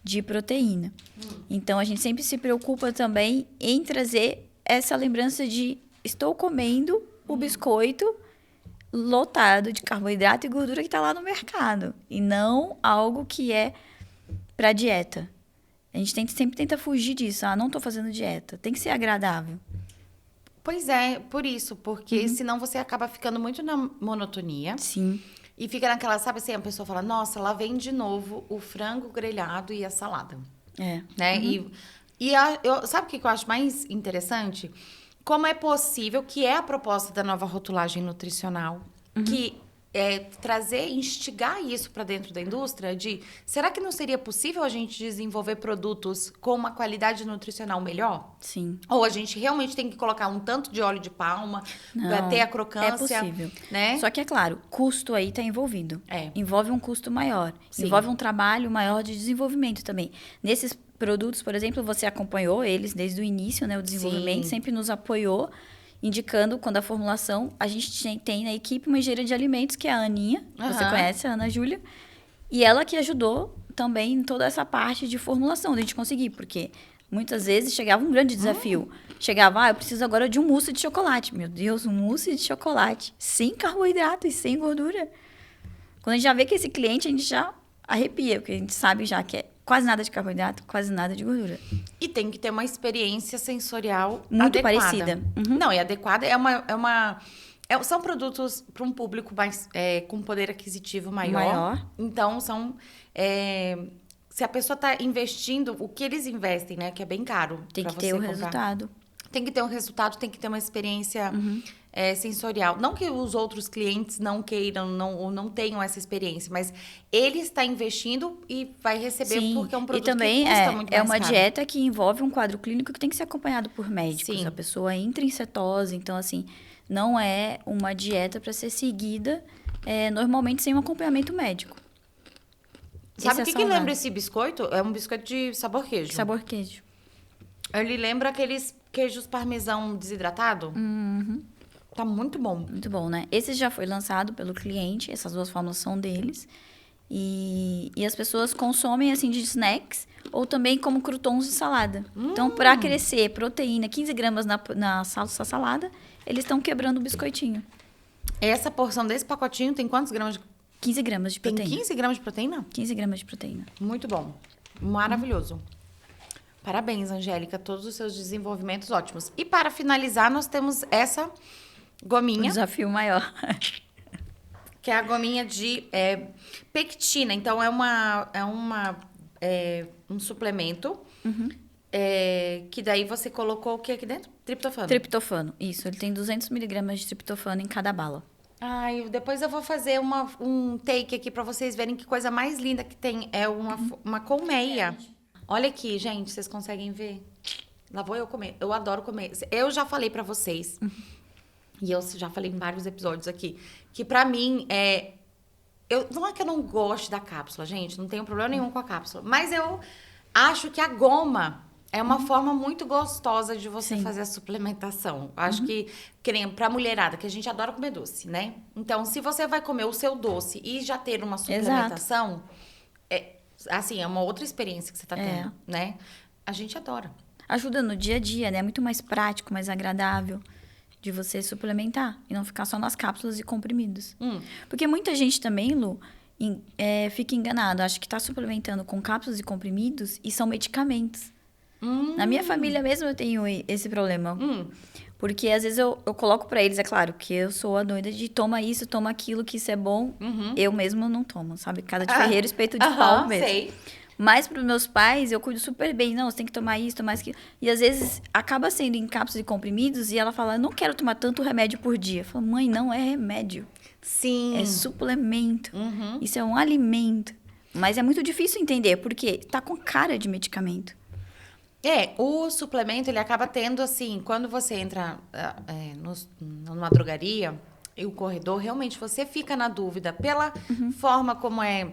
[SPEAKER 1] de proteína. Então, a gente sempre se preocupa também em trazer essa lembrança de estou comendo o biscoito lotado de carboidrato e gordura que está lá no mercado. E não algo que é para dieta. A gente sempre tenta fugir disso. Não estou fazendo dieta. Tem que ser agradável.
[SPEAKER 2] Pois é, por isso. Porque senão você acaba ficando muito na monotonia.
[SPEAKER 1] Sim.
[SPEAKER 2] E fica naquela, sabe assim, a pessoa fala, nossa, lá vem de novo o frango grelhado e a salada. Né? Sabe o que eu acho mais interessante? Como é possível, que é a proposta da nova rotulagem nutricional, que instigar isso para dentro da indústria, será que não seria possível a gente desenvolver produtos com uma qualidade nutricional melhor?
[SPEAKER 1] Sim.
[SPEAKER 2] Ou a gente realmente tem que colocar um tanto de óleo de palma para ter a crocância?
[SPEAKER 1] É possível.
[SPEAKER 2] Né?
[SPEAKER 1] Só que, é claro, custo aí está envolvido. Envolve um custo maior.
[SPEAKER 2] Sim.
[SPEAKER 1] Envolve um trabalho maior de desenvolvimento também. Nesses produtos, por exemplo, você acompanhou eles desde o início, né? O desenvolvimento sempre nos apoiou, indicando quando a formulação... A gente tem na equipe uma engenheira de alimentos, que é a Aninha. Você conhece a Ana Júlia. E ela que ajudou também em toda essa parte de formulação, da gente conseguir. Porque muitas vezes chegava um grande desafio. Chegava, eu preciso agora de um mousse de chocolate. Meu Deus, um mousse de chocolate sem carboidrato e sem gordura. Quando a gente já vê que esse cliente, a gente já arrepia. Porque a gente sabe já que é quase nada de carboidrato, quase nada de gordura.
[SPEAKER 2] E tem que ter uma experiência sensorial
[SPEAKER 1] muito
[SPEAKER 2] adequada.
[SPEAKER 1] parecida.
[SPEAKER 2] Não, e adequada são produtos para um público mais com poder aquisitivo maior. Então, se a pessoa está investindo, o que eles investem, né? Que é bem caro.
[SPEAKER 1] Tem que ter o resultado.
[SPEAKER 2] Tem que ter um resultado, tem que ter uma experiência sensorial. Não que os outros clientes não queiram, não tenham essa experiência, mas ele está investindo e vai receber porque é um produto
[SPEAKER 1] que também
[SPEAKER 2] custa muito mais
[SPEAKER 1] uma
[SPEAKER 2] caro.
[SPEAKER 1] Dieta que envolve um quadro clínico que tem que ser acompanhado por médicos.
[SPEAKER 2] Sim.
[SPEAKER 1] A pessoa entra em cetose, então, assim, não é uma dieta para ser seguida normalmente sem um acompanhamento médico.
[SPEAKER 2] Sabe o que lembra esse biscoito? É um biscoito de sabor queijo.
[SPEAKER 1] Sabor queijo.
[SPEAKER 2] Ele lembra aqueles queijos parmesão desidratado. Tá muito bom.
[SPEAKER 1] Muito bom, né? Esse já foi lançado pelo cliente, essas duas fórmulas são deles. E as pessoas consomem, assim, de snacks ou também como croutons de salada. Então, para crescer proteína, 15 gramas na salada, eles estão quebrando o biscoitinho.
[SPEAKER 2] Essa porção desse pacotinho tem quantos gramas de
[SPEAKER 1] 15 gramas de
[SPEAKER 2] Tem
[SPEAKER 1] proteína.
[SPEAKER 2] 15 gramas de proteína?
[SPEAKER 1] 15 gramas de proteína.
[SPEAKER 2] Muito bom. Maravilhoso. Parabéns, Angélica. Todos os seus desenvolvimentos ótimos. E para finalizar, nós temos essa
[SPEAKER 1] Um
[SPEAKER 2] gominha,
[SPEAKER 1] desafio maior.
[SPEAKER 2] que é a gominha de pectina. Então, um suplemento que daí você colocou o que aqui dentro? Triptofano.
[SPEAKER 1] Triptofano, isso. Ele tem 200 miligramas de triptofano em cada bala.
[SPEAKER 2] Ai, depois eu vou fazer um take aqui pra vocês verem que coisa mais linda que tem. É uma colmeia. Olha aqui, gente, vocês conseguem ver? Lá vou eu comer. Eu adoro comer. Eu já falei pra vocês, e eu já falei em vários episódios aqui, que pra mim não é que eu não goste da cápsula, gente, não tenho problema nenhum com a cápsula, mas eu acho que a goma é uma forma muito gostosa de você fazer a suplementação. Acho que nem pra mulherada, que a gente adora comer doce, né? Então, se você vai comer o seu doce e já ter uma suplementação, assim, é uma outra experiência que você tá tendo, né? A gente adora.
[SPEAKER 1] Ajuda no dia a dia, né? É muito mais prático, mais agradável de você suplementar e não ficar só nas cápsulas e comprimidos. Porque muita gente também, Lu, fica enganado. Acha que tá suplementando com cápsulas e comprimidos e são medicamentos. Na minha família mesmo eu tenho esse problema. Porque às vezes eu coloco pra eles, é claro, que eu sou a doida de toma isso, toma aquilo, que isso é bom. Eu mesmo não tomo, sabe? Casa de ferreiro, espeto de pau mesmo.
[SPEAKER 2] Sei.
[SPEAKER 1] Mas pros meus pais, eu cuido super bem. Não, você tem que tomar isso, tomar aquilo. E às vezes acaba sendo em cápsulas e comprimidos e ela fala, não quero tomar tanto remédio por dia. Eu falo, mãe, não é remédio.
[SPEAKER 2] Sim.
[SPEAKER 1] É suplemento. Isso é um alimento. Mas é muito difícil entender, porque tá com cara de medicamento.
[SPEAKER 2] O suplemento, ele acaba tendo, assim, quando você entra numa drogaria e o corredor, realmente você fica na dúvida pela forma como é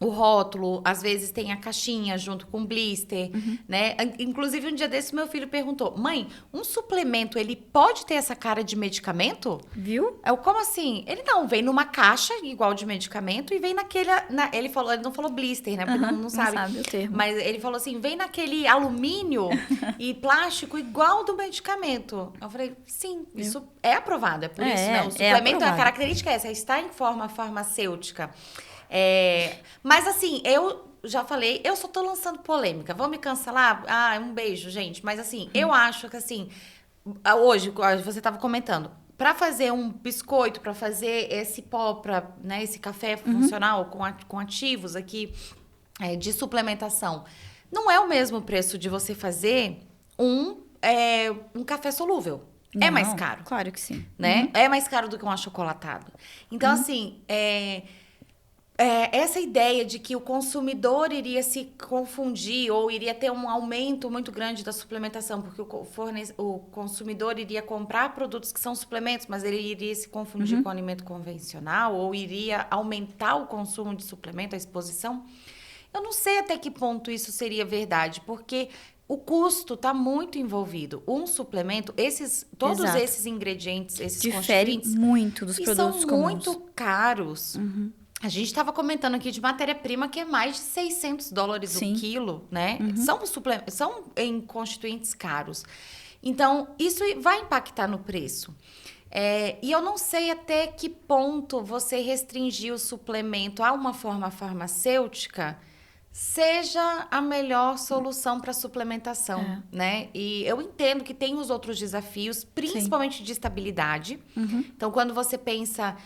[SPEAKER 2] o rótulo, às vezes tem a caixinha junto com o blister, né? Inclusive, um dia desse, meu filho perguntou, mãe, um suplemento, ele pode ter essa cara de medicamento?
[SPEAKER 1] Viu?
[SPEAKER 2] Como assim? Ele não, vem numa caixa igual de medicamento e vem naquele... ele não falou blister, né? Porque não sabe
[SPEAKER 1] o termo.
[SPEAKER 2] Mas ele falou assim, vem naquele alumínio e plástico igual do medicamento. Eu falei, sim, isso é aprovado, é por isso, né? O suplemento, a característica é essa, está em forma farmacêutica. Mas assim, eu já falei, eu só tô lançando polêmica. Vão me cancelar? Um beijo, gente. Mas assim, eu acho que assim, hoje, você tava comentando, para fazer um biscoito, para fazer esse pó, né, esse café funcional com ativos aqui de suplementação, não é o mesmo preço de você fazer um café solúvel.
[SPEAKER 1] Não,
[SPEAKER 2] é mais caro.
[SPEAKER 1] Claro que sim.
[SPEAKER 2] Né? É mais caro do que um achocolatado. Então, assim, essa ideia de que o consumidor iria se confundir ou iria ter um aumento muito grande da suplementação, porque o consumidor iria comprar produtos que são suplementos, mas ele iria se confundir com o alimento convencional ou iria aumentar o consumo de suplemento, a exposição. Eu não sei até que ponto isso seria verdade, porque o custo está muito envolvido. Um suplemento, todos esses ingredientes, esses
[SPEAKER 1] diferem
[SPEAKER 2] constituintes,
[SPEAKER 1] muito dos produtos
[SPEAKER 2] são
[SPEAKER 1] comuns.
[SPEAKER 2] muito caros. A gente estava comentando aqui de matéria-prima que é mais de $600 o quilo, né? São em constituintes caros. Então, isso vai impactar no preço. E eu não sei até que ponto você restringir o suplemento a uma forma farmacêutica seja a melhor solução para suplementação, né? E eu entendo que tem os outros desafios, principalmente de estabilidade. Então, quando você pensa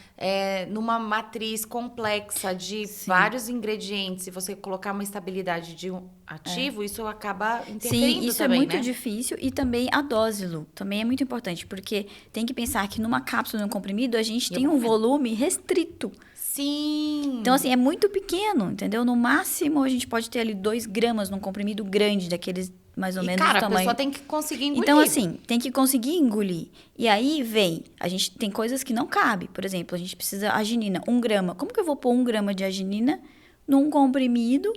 [SPEAKER 2] numa matriz complexa de vários ingredientes e você colocar uma estabilidade de um ativo, isso acaba interferindo.
[SPEAKER 1] Sim, isso
[SPEAKER 2] também,
[SPEAKER 1] é muito
[SPEAKER 2] né?
[SPEAKER 1] difícil. E também a dose, Lu, também é muito importante, porque tem que pensar que numa cápsula, num comprimido, a gente tem um volume restrito.
[SPEAKER 2] Sim.
[SPEAKER 1] Então, assim, é muito pequeno, entendeu? No máximo, a gente pode ter ali 2 gramas num comprimido grande, daqueles mais ou menos do tamanho.
[SPEAKER 2] A pessoa tem que conseguir engolir.
[SPEAKER 1] Então, assim, tem que conseguir engolir. E aí a gente tem coisas que não cabe. Por exemplo, a gente precisa arginina, 1 grama. Como que eu vou pôr 1 grama de arginina num comprimido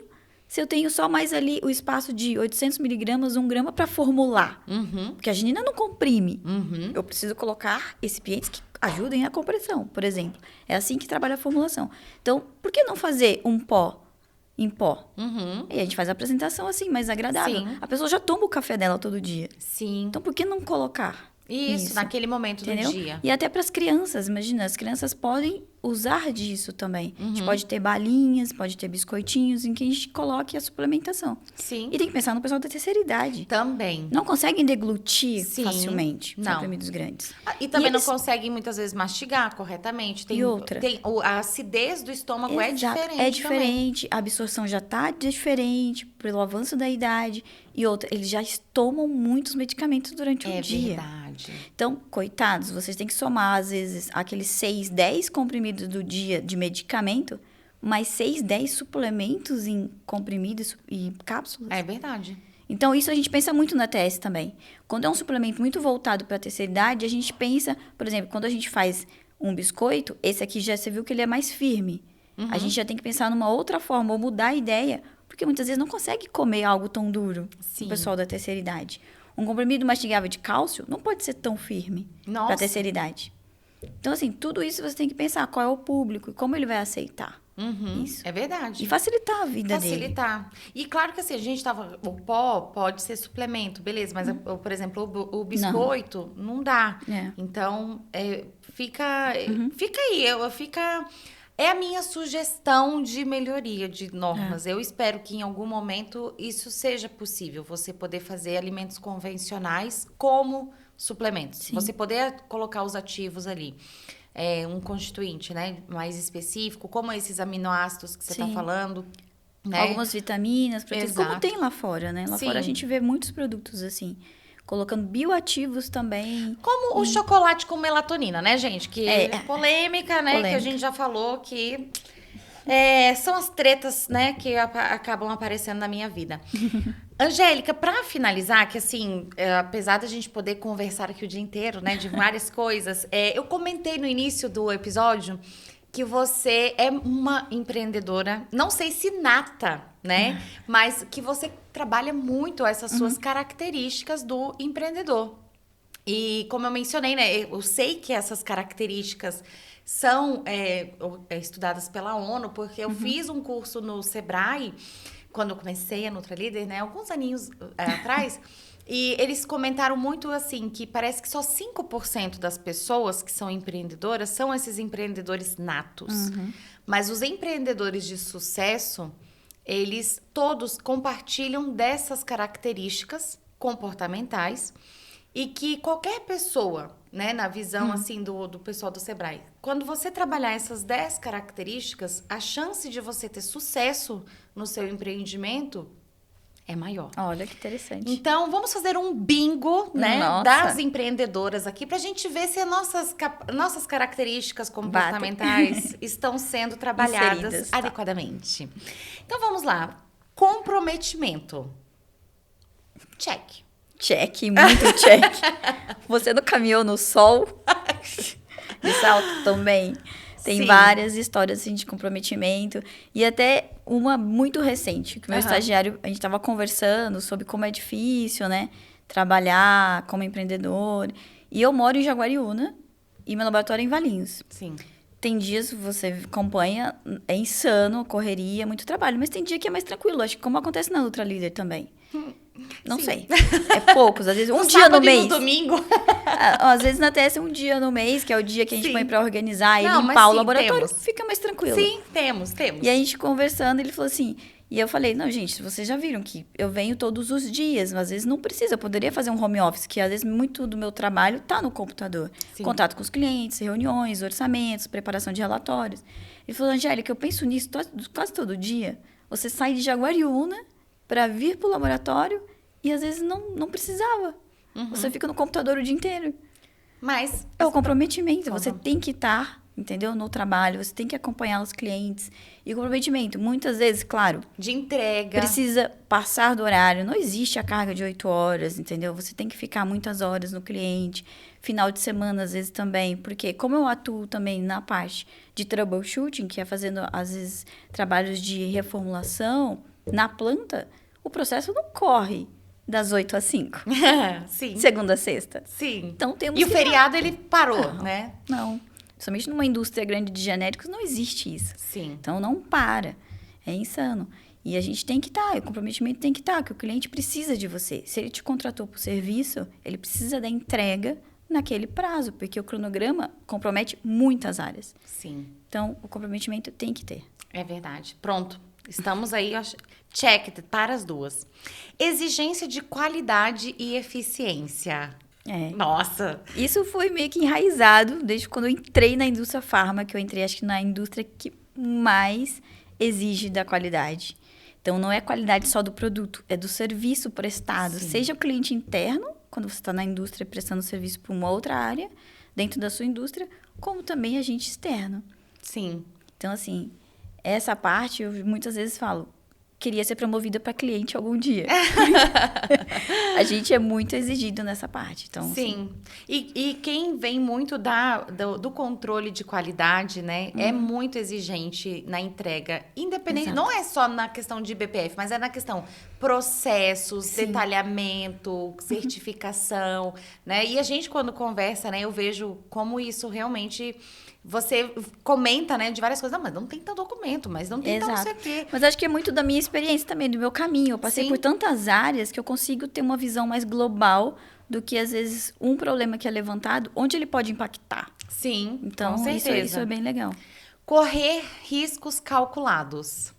[SPEAKER 1] se eu tenho só mais ali o espaço de 800 miligramas, 1 grama para formular? Porque a arginina não comprime. Eu preciso colocar recipientes que ajudem a compressão, por exemplo. É assim que trabalha a formulação. Então, por que não fazer um pó em pó? E a gente faz a apresentação assim, mais agradável.
[SPEAKER 2] Sim.
[SPEAKER 1] A pessoa já toma o café dela todo dia.
[SPEAKER 2] Sim.
[SPEAKER 1] Então, por que não colocar
[SPEAKER 2] Isso, naquele momento
[SPEAKER 1] entendeu?
[SPEAKER 2] do dia.
[SPEAKER 1] E até para as crianças, imagina, as crianças podem usar disso também. A gente pode ter balinhas, pode ter biscoitinhos em que a gente coloque a suplementação.
[SPEAKER 2] Sim.
[SPEAKER 1] E tem que pensar no pessoal da terceira idade.
[SPEAKER 2] Também.
[SPEAKER 1] Não conseguem deglutir
[SPEAKER 2] Sim.
[SPEAKER 1] facilmente
[SPEAKER 2] Não.
[SPEAKER 1] comprimidos grandes.
[SPEAKER 2] E também não conseguem, muitas vezes, mastigar corretamente.
[SPEAKER 1] E outra.
[SPEAKER 2] A acidez do estômago é
[SPEAKER 1] Exato,
[SPEAKER 2] diferente.
[SPEAKER 1] é diferente. A absorção já tá diferente pelo avanço da idade. E outra, eles já tomam muitos medicamentos durante o dia.
[SPEAKER 2] É verdade.
[SPEAKER 1] Então, coitados, vocês têm que somar, às vezes, aqueles 6, 10 comprimidos do dia de medicamento, mais 6, 10 suplementos em comprimidos e cápsulas.
[SPEAKER 2] É verdade.
[SPEAKER 1] Então, isso a gente pensa muito na TS também. Quando é um suplemento muito voltado para a terceira idade, a gente pensa, por exemplo, quando a gente faz um biscoito, esse aqui já você viu que ele é mais firme. A gente já tem que pensar numa outra forma, ou mudar a ideia, porque muitas vezes não consegue comer algo tão duro,
[SPEAKER 2] Sim.
[SPEAKER 1] o pessoal da terceira idade. Um comprimido mastigável de cálcio não pode ser tão firme para a terceira idade. Então, assim, tudo isso você tem que pensar qual é o público e como ele vai aceitar isso.
[SPEAKER 2] É verdade.
[SPEAKER 1] E facilitar a vida dele.
[SPEAKER 2] Facilitar. E claro que assim, a gente tava... O pó pode ser suplemento, beleza. Mas, por exemplo, o biscoito não dá.
[SPEAKER 1] É.
[SPEAKER 2] Então, fica aí. É a minha sugestão de melhoria de normas. Eu espero que em algum momento isso seja possível. Você poder fazer alimentos convencionais como suplementos.
[SPEAKER 1] Sim.
[SPEAKER 2] Você poder colocar os ativos ali. Um constituinte, né? Mais específico, como esses aminoácidos que você está
[SPEAKER 1] Sim.
[SPEAKER 2] falando. Né?
[SPEAKER 1] Algumas vitaminas, proteínas, como
[SPEAKER 2] Exato.
[SPEAKER 1] tem lá fora, né? Lá
[SPEAKER 2] Sim.
[SPEAKER 1] fora a gente vê muitos produtos assim, colocando bioativos também.
[SPEAKER 2] Como o chocolate com melatonina, né, gente? Que é polêmica, né?
[SPEAKER 1] Polêmica.
[SPEAKER 2] Que a gente já falou que são as tretas, né, que acabam aparecendo na minha vida. Angélica, para finalizar, que assim, apesar da gente poder conversar aqui o dia inteiro, né, de várias coisas, eu comentei no início do episódio que você é uma empreendedora, não sei se nata, né, mas que você trabalha muito essas suas características do empreendedor. E como eu mencionei, né, eu sei que essas características são estudadas pela ONU, porque eu fiz um curso no Sebrae, quando eu comecei a NutraLeader, né, alguns aninhos atrás, e eles comentaram muito assim, que parece que só 5% das pessoas que são empreendedoras são esses empreendedores natos. Mas os empreendedores de sucesso, eles todos compartilham dessas características comportamentais e que qualquer pessoa, né, na visão assim do pessoal do Sebrae, quando você trabalhar essas 10 características, a chance de você ter sucesso no seu empreendimento é maior.
[SPEAKER 1] Olha que interessante.
[SPEAKER 2] Então, vamos fazer um bingo, né,
[SPEAKER 1] Nossa.
[SPEAKER 2] das empreendedoras aqui, pra gente ver se as nossas características comportamentais estão sendo trabalhadas
[SPEAKER 1] Inseridas, tá.
[SPEAKER 2] adequadamente. Então, vamos lá. Comprometimento. Check.
[SPEAKER 1] Check, muito check. Você não caminhou no sol? De salto também. Tem
[SPEAKER 2] Sim.
[SPEAKER 1] várias histórias assim, de comprometimento. E até uma muito recente, que o meu estagiário, a gente estava conversando sobre como é difícil, né? Trabalhar como empreendedor. E eu moro em Jaguariúna e meu laboratório é em Valinhos.
[SPEAKER 2] Sim.
[SPEAKER 1] Tem dias, você acompanha, é insano, correria, muito trabalho. Mas tem dia que é mais tranquilo. Acho que como acontece na NutraLeader também. Não
[SPEAKER 2] Sim.
[SPEAKER 1] sei. É poucos, às vezes um dia
[SPEAKER 2] sábado
[SPEAKER 1] no mês.
[SPEAKER 2] E no domingo.
[SPEAKER 1] Às vezes na TS um dia no mês, que é o dia que a gente
[SPEAKER 2] Sim.
[SPEAKER 1] põe pra organizar e
[SPEAKER 2] Não,
[SPEAKER 1] limpar
[SPEAKER 2] mas
[SPEAKER 1] o
[SPEAKER 2] sim,
[SPEAKER 1] laboratório,
[SPEAKER 2] temos.
[SPEAKER 1] fica mais tranquilo.
[SPEAKER 2] Sim, temos.
[SPEAKER 1] E a gente conversando, ele falou assim... E eu falei, não, gente, vocês já viram que eu venho todos os dias, mas às vezes não precisa. Eu poderia fazer um home office, que às vezes muito do meu trabalho tá no computador.
[SPEAKER 2] Sim.
[SPEAKER 1] Contato com os clientes, reuniões, orçamentos, preparação de relatórios. Ele falou, Angélica, eu penso nisso quase todo dia. Você sai de Jaguariúna para vir pro laboratório e às vezes não precisava. Você fica no computador o dia inteiro.
[SPEAKER 2] Mas
[SPEAKER 1] É o comprometimento. Você tem que estar, entendeu? No trabalho, você tem que acompanhar os clientes. E o comprometimento, muitas vezes, claro,
[SPEAKER 2] de entrega.
[SPEAKER 1] precisa passar do horário. Não existe a carga de 8 horas, entendeu? Você tem que ficar muitas horas no cliente. Final de semana, às vezes, também. Porque como eu atuo também na parte de troubleshooting, que é fazendo, às vezes, trabalhos de reformulação na planta, o processo não corre das 8 às 5.
[SPEAKER 2] Sim.
[SPEAKER 1] Segunda a sexta.
[SPEAKER 2] Sim.
[SPEAKER 1] Então, temos
[SPEAKER 2] E o
[SPEAKER 1] que
[SPEAKER 2] feriado, ele parou, né?
[SPEAKER 1] Não. Somente numa indústria grande de genéricos não existe isso.
[SPEAKER 2] Sim.
[SPEAKER 1] Então, não para. É insano. E a gente tem que estar, o comprometimento tem que estar, que o cliente precisa de você. Se ele te contratou por serviço, ele precisa da entrega naquele prazo, porque o cronograma compromete muitas áreas.
[SPEAKER 2] Sim.
[SPEAKER 1] Então, o comprometimento tem que ter.
[SPEAKER 2] É verdade. Pronto. Estamos aí, check para as duas. Exigência de qualidade e eficiência. Nossa!
[SPEAKER 1] Isso foi meio que enraizado desde quando eu entrei na indústria farma, que eu entrei, acho que na indústria que mais exige da qualidade. Então, não é qualidade só do produto, é do serviço prestado. Sim. Seja o cliente interno, quando você está na indústria prestando serviço para uma outra área, dentro da sua indústria, como também agente externo.
[SPEAKER 2] Sim.
[SPEAKER 1] Então, assim, essa parte eu muitas vezes falo, queria ser promovida para cliente algum dia. A gente é muito exigido nessa parte. Então,
[SPEAKER 2] sim. E quem vem muito do controle de qualidade, né? É muito exigente na entrega. Independente, não é só na questão de BPF, mas é na questão processos, sim, detalhamento, certificação, né? E a gente, quando conversa, né? Eu vejo como isso realmente... Você comenta, né, de várias coisas. Não, mas não tem tal documento, mas não tem tal não sei o quê.
[SPEAKER 1] Mas acho que é muito da minha experiência também, do meu caminho. Eu passei por tantas áreas que eu consigo ter uma visão mais global do que, às vezes, um problema que é levantado, onde ele pode impactar.
[SPEAKER 2] Sim,
[SPEAKER 1] então,
[SPEAKER 2] com certeza.
[SPEAKER 1] Isso é bem legal.
[SPEAKER 2] Correr riscos calculados.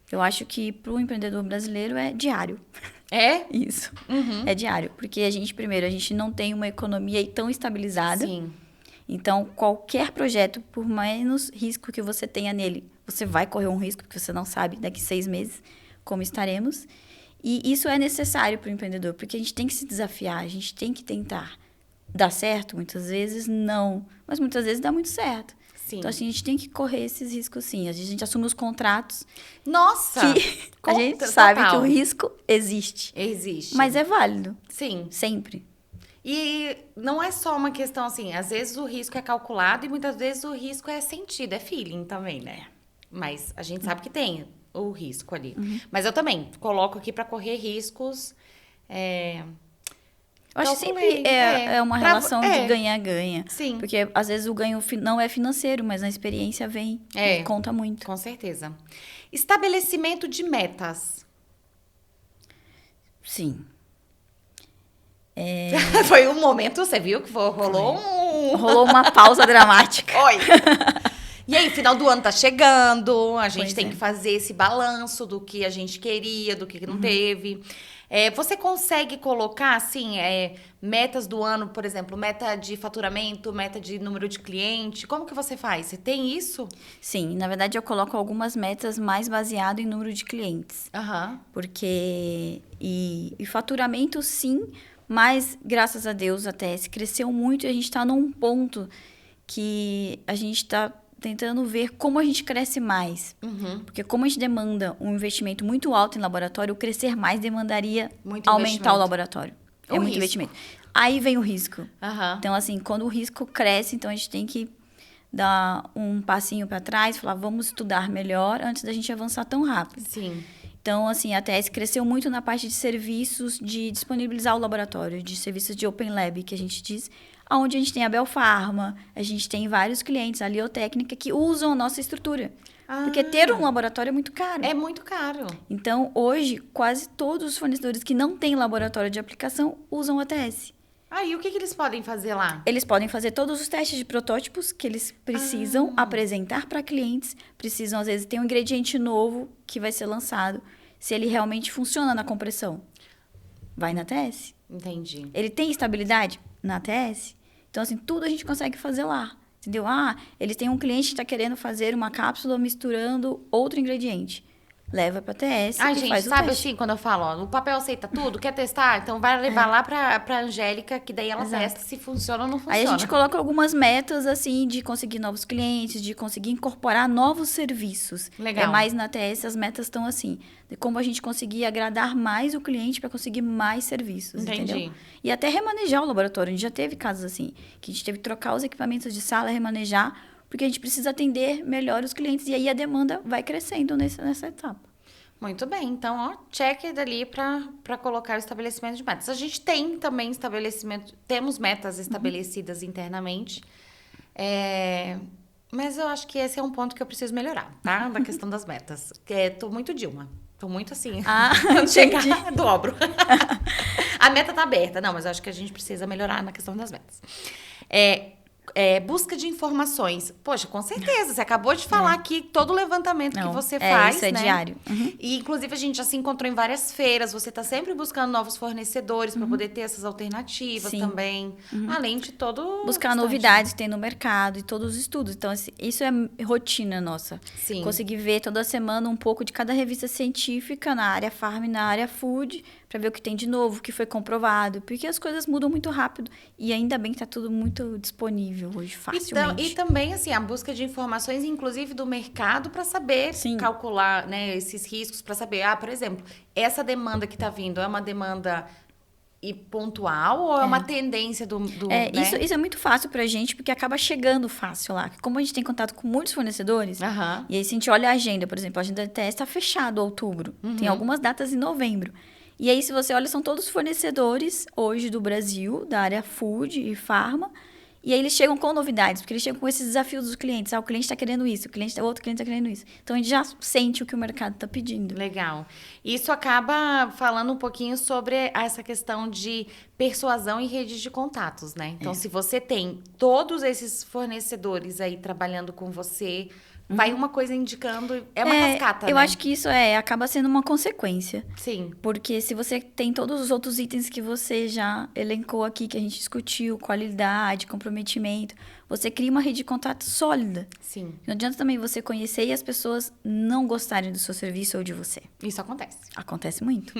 [SPEAKER 1] Eu acho que para o empreendedor brasileiro é diário.
[SPEAKER 2] É?
[SPEAKER 1] Isso. É diário. Porque a gente não tem uma economia aí tão estabilizada.
[SPEAKER 2] Sim.
[SPEAKER 1] Então, qualquer projeto, por menos risco que você tenha nele, você vai correr um risco, porque você não sabe daqui 6 meses como estaremos. E isso é necessário para o empreendedor, porque a gente tem que se desafiar, a gente tem que tentar. Dá certo? Muitas vezes não, mas muitas vezes dá muito certo.
[SPEAKER 2] Sim.
[SPEAKER 1] Então, assim, a gente tem que correr esses riscos, sim. A gente assume os contratos.
[SPEAKER 2] Nossa!
[SPEAKER 1] Que a gente sabe que o risco existe.
[SPEAKER 2] Existe.
[SPEAKER 1] Mas é válido.
[SPEAKER 2] Sim.
[SPEAKER 1] Sempre.
[SPEAKER 2] E não é só uma questão assim, às vezes o risco é calculado e muitas vezes o risco é sentido, é feeling também, né? Mas a gente sabe que tem o risco ali. Mas eu também coloco aqui para correr riscos.
[SPEAKER 1] Eu acho que sempre é uma relação de ganha-ganha.
[SPEAKER 2] Sim.
[SPEAKER 1] Porque às vezes o ganho não é financeiro, mas a experiência vem e conta muito.
[SPEAKER 2] Com certeza. Estabelecimento de metas.
[SPEAKER 1] Sim.
[SPEAKER 2] Foi um momento, você viu que rolou
[SPEAKER 1] uma pausa dramática.
[SPEAKER 2] Oi! E aí, final do ano tá chegando, a gente tem que fazer esse balanço do que a gente queria, do que não teve. Você consegue colocar, assim, metas do ano, por exemplo, meta de faturamento, meta de número de cliente? Como que você faz? Você tem isso?
[SPEAKER 1] Sim, na verdade eu coloco algumas metas mais baseado em número de clientes. Porque... E faturamento, sim... Mas, graças a Deus, a TS cresceu muito e a gente está num ponto que a gente está tentando ver como a gente cresce mais. Porque como a gente demanda um investimento muito alto em laboratório, o crescer mais demandaria aumentar o laboratório. É muito investimento. Aí vem o risco. Então, assim, quando o risco cresce, então a gente tem que dar um passinho para trás, falar, vamos estudar melhor antes da gente avançar tão rápido.
[SPEAKER 2] Sim.
[SPEAKER 1] Então, assim, a TS cresceu muito na parte de serviços, de disponibilizar o laboratório, de serviços de Open Lab, que a gente diz, onde a gente tem a Belfarma, a gente tem vários clientes, a Liotécnica, que usam a nossa estrutura. Porque ter um laboratório é muito caro.
[SPEAKER 2] É muito caro.
[SPEAKER 1] Então, hoje, quase todos os fornecedores que não têm laboratório de aplicação usam a TS.
[SPEAKER 2] E o que eles podem fazer lá?
[SPEAKER 1] Eles podem fazer todos os testes de protótipos que eles precisam apresentar para clientes. Precisam, às vezes, ter um ingrediente novo que vai ser lançado. Se ele realmente funciona na compressão, vai na TS.
[SPEAKER 2] Entendi.
[SPEAKER 1] Ele tem estabilidade na TS. Então, assim, tudo a gente consegue fazer lá. Entendeu? Eles têm um cliente que está querendo fazer uma cápsula misturando outro ingrediente. Leva pra TS e
[SPEAKER 2] gente,
[SPEAKER 1] faz o
[SPEAKER 2] sabe
[SPEAKER 1] teste.
[SPEAKER 2] assim, quando eu falo, o papel aceita tudo, quer testar? Então vai levar lá pra Angélica, que daí ela testa se funciona ou não funciona.
[SPEAKER 1] Aí a gente coloca algumas metas, assim, de conseguir novos clientes, de conseguir incorporar novos serviços.
[SPEAKER 2] Legal.
[SPEAKER 1] Mais na TS, as metas estão assim, de como a gente conseguir agradar mais o cliente para conseguir mais serviços, entendeu? E até remanejar o laboratório. A gente já teve casos assim, que a gente teve que trocar os equipamentos de sala, remanejar, porque a gente precisa atender melhor os clientes. E aí a demanda vai crescendo nessa etapa.
[SPEAKER 2] Muito bem. Então, check dali para colocar o estabelecimento de metas. A gente tem também temos metas estabelecidas internamente. Mas eu acho que esse é um ponto que eu preciso melhorar, tá? Da questão das metas. Tô muito Dilma. Tô muito assim.
[SPEAKER 1] Entendi.
[SPEAKER 2] Dobro. A meta tá aberta. Não, mas eu acho que a gente precisa melhorar na questão das metas. Busca de informações. Poxa, com certeza. Você acabou de falar aqui todo o levantamento que você faz,
[SPEAKER 1] isso é
[SPEAKER 2] né?
[SPEAKER 1] diário.
[SPEAKER 2] E, inclusive, a gente já se encontrou em várias feiras. Você tá sempre buscando novos fornecedores para poder ter essas alternativas também. Além de todo...
[SPEAKER 1] Buscar novidades que tem no mercado e todos os estudos. Então, isso é rotina nossa.
[SPEAKER 2] Sim.
[SPEAKER 1] Conseguir ver toda semana um pouco de cada revista científica na área farm e na área food, para ver o que tem de novo, o que foi comprovado. Porque as coisas mudam muito rápido. E ainda bem que tá tudo muito disponível hoje, facilmente.
[SPEAKER 2] E também, assim, a busca de informações, inclusive do mercado, para saber calcular, né, esses riscos, para saber, por exemplo, essa demanda que está vindo é uma demanda pontual ou é uma tendência do né?
[SPEAKER 1] Isso é muito fácil pra gente, porque acaba chegando fácil lá. Como a gente tem contato com muitos fornecedores, e aí se a gente olha a agenda, por exemplo, a agenda da TS está fechada em outubro. Tem algumas datas em novembro. E aí, se você olha, são todos fornecedores hoje do Brasil, da área food e farma. E aí eles chegam com novidades, porque eles chegam com esses desafios dos clientes. O cliente está querendo isso, outro cliente está querendo isso. Então, a gente já sente o que o mercado está pedindo.
[SPEAKER 2] Legal. Isso acaba falando um pouquinho sobre essa questão de persuasão e redes de contatos, né? Então, se você tem todos esses fornecedores aí trabalhando com você... Vai uma coisa indicando... É uma cascata,
[SPEAKER 1] eu
[SPEAKER 2] né?
[SPEAKER 1] acho que isso acaba sendo uma consequência.
[SPEAKER 2] Sim.
[SPEAKER 1] Porque se você tem todos os outros itens que você já elencou aqui, que a gente discutiu, qualidade, comprometimento, você cria uma rede de contato sólida.
[SPEAKER 2] Sim.
[SPEAKER 1] Não adianta também você conhecer e as pessoas não gostarem do seu serviço ou de você.
[SPEAKER 2] Isso acontece.
[SPEAKER 1] Acontece muito.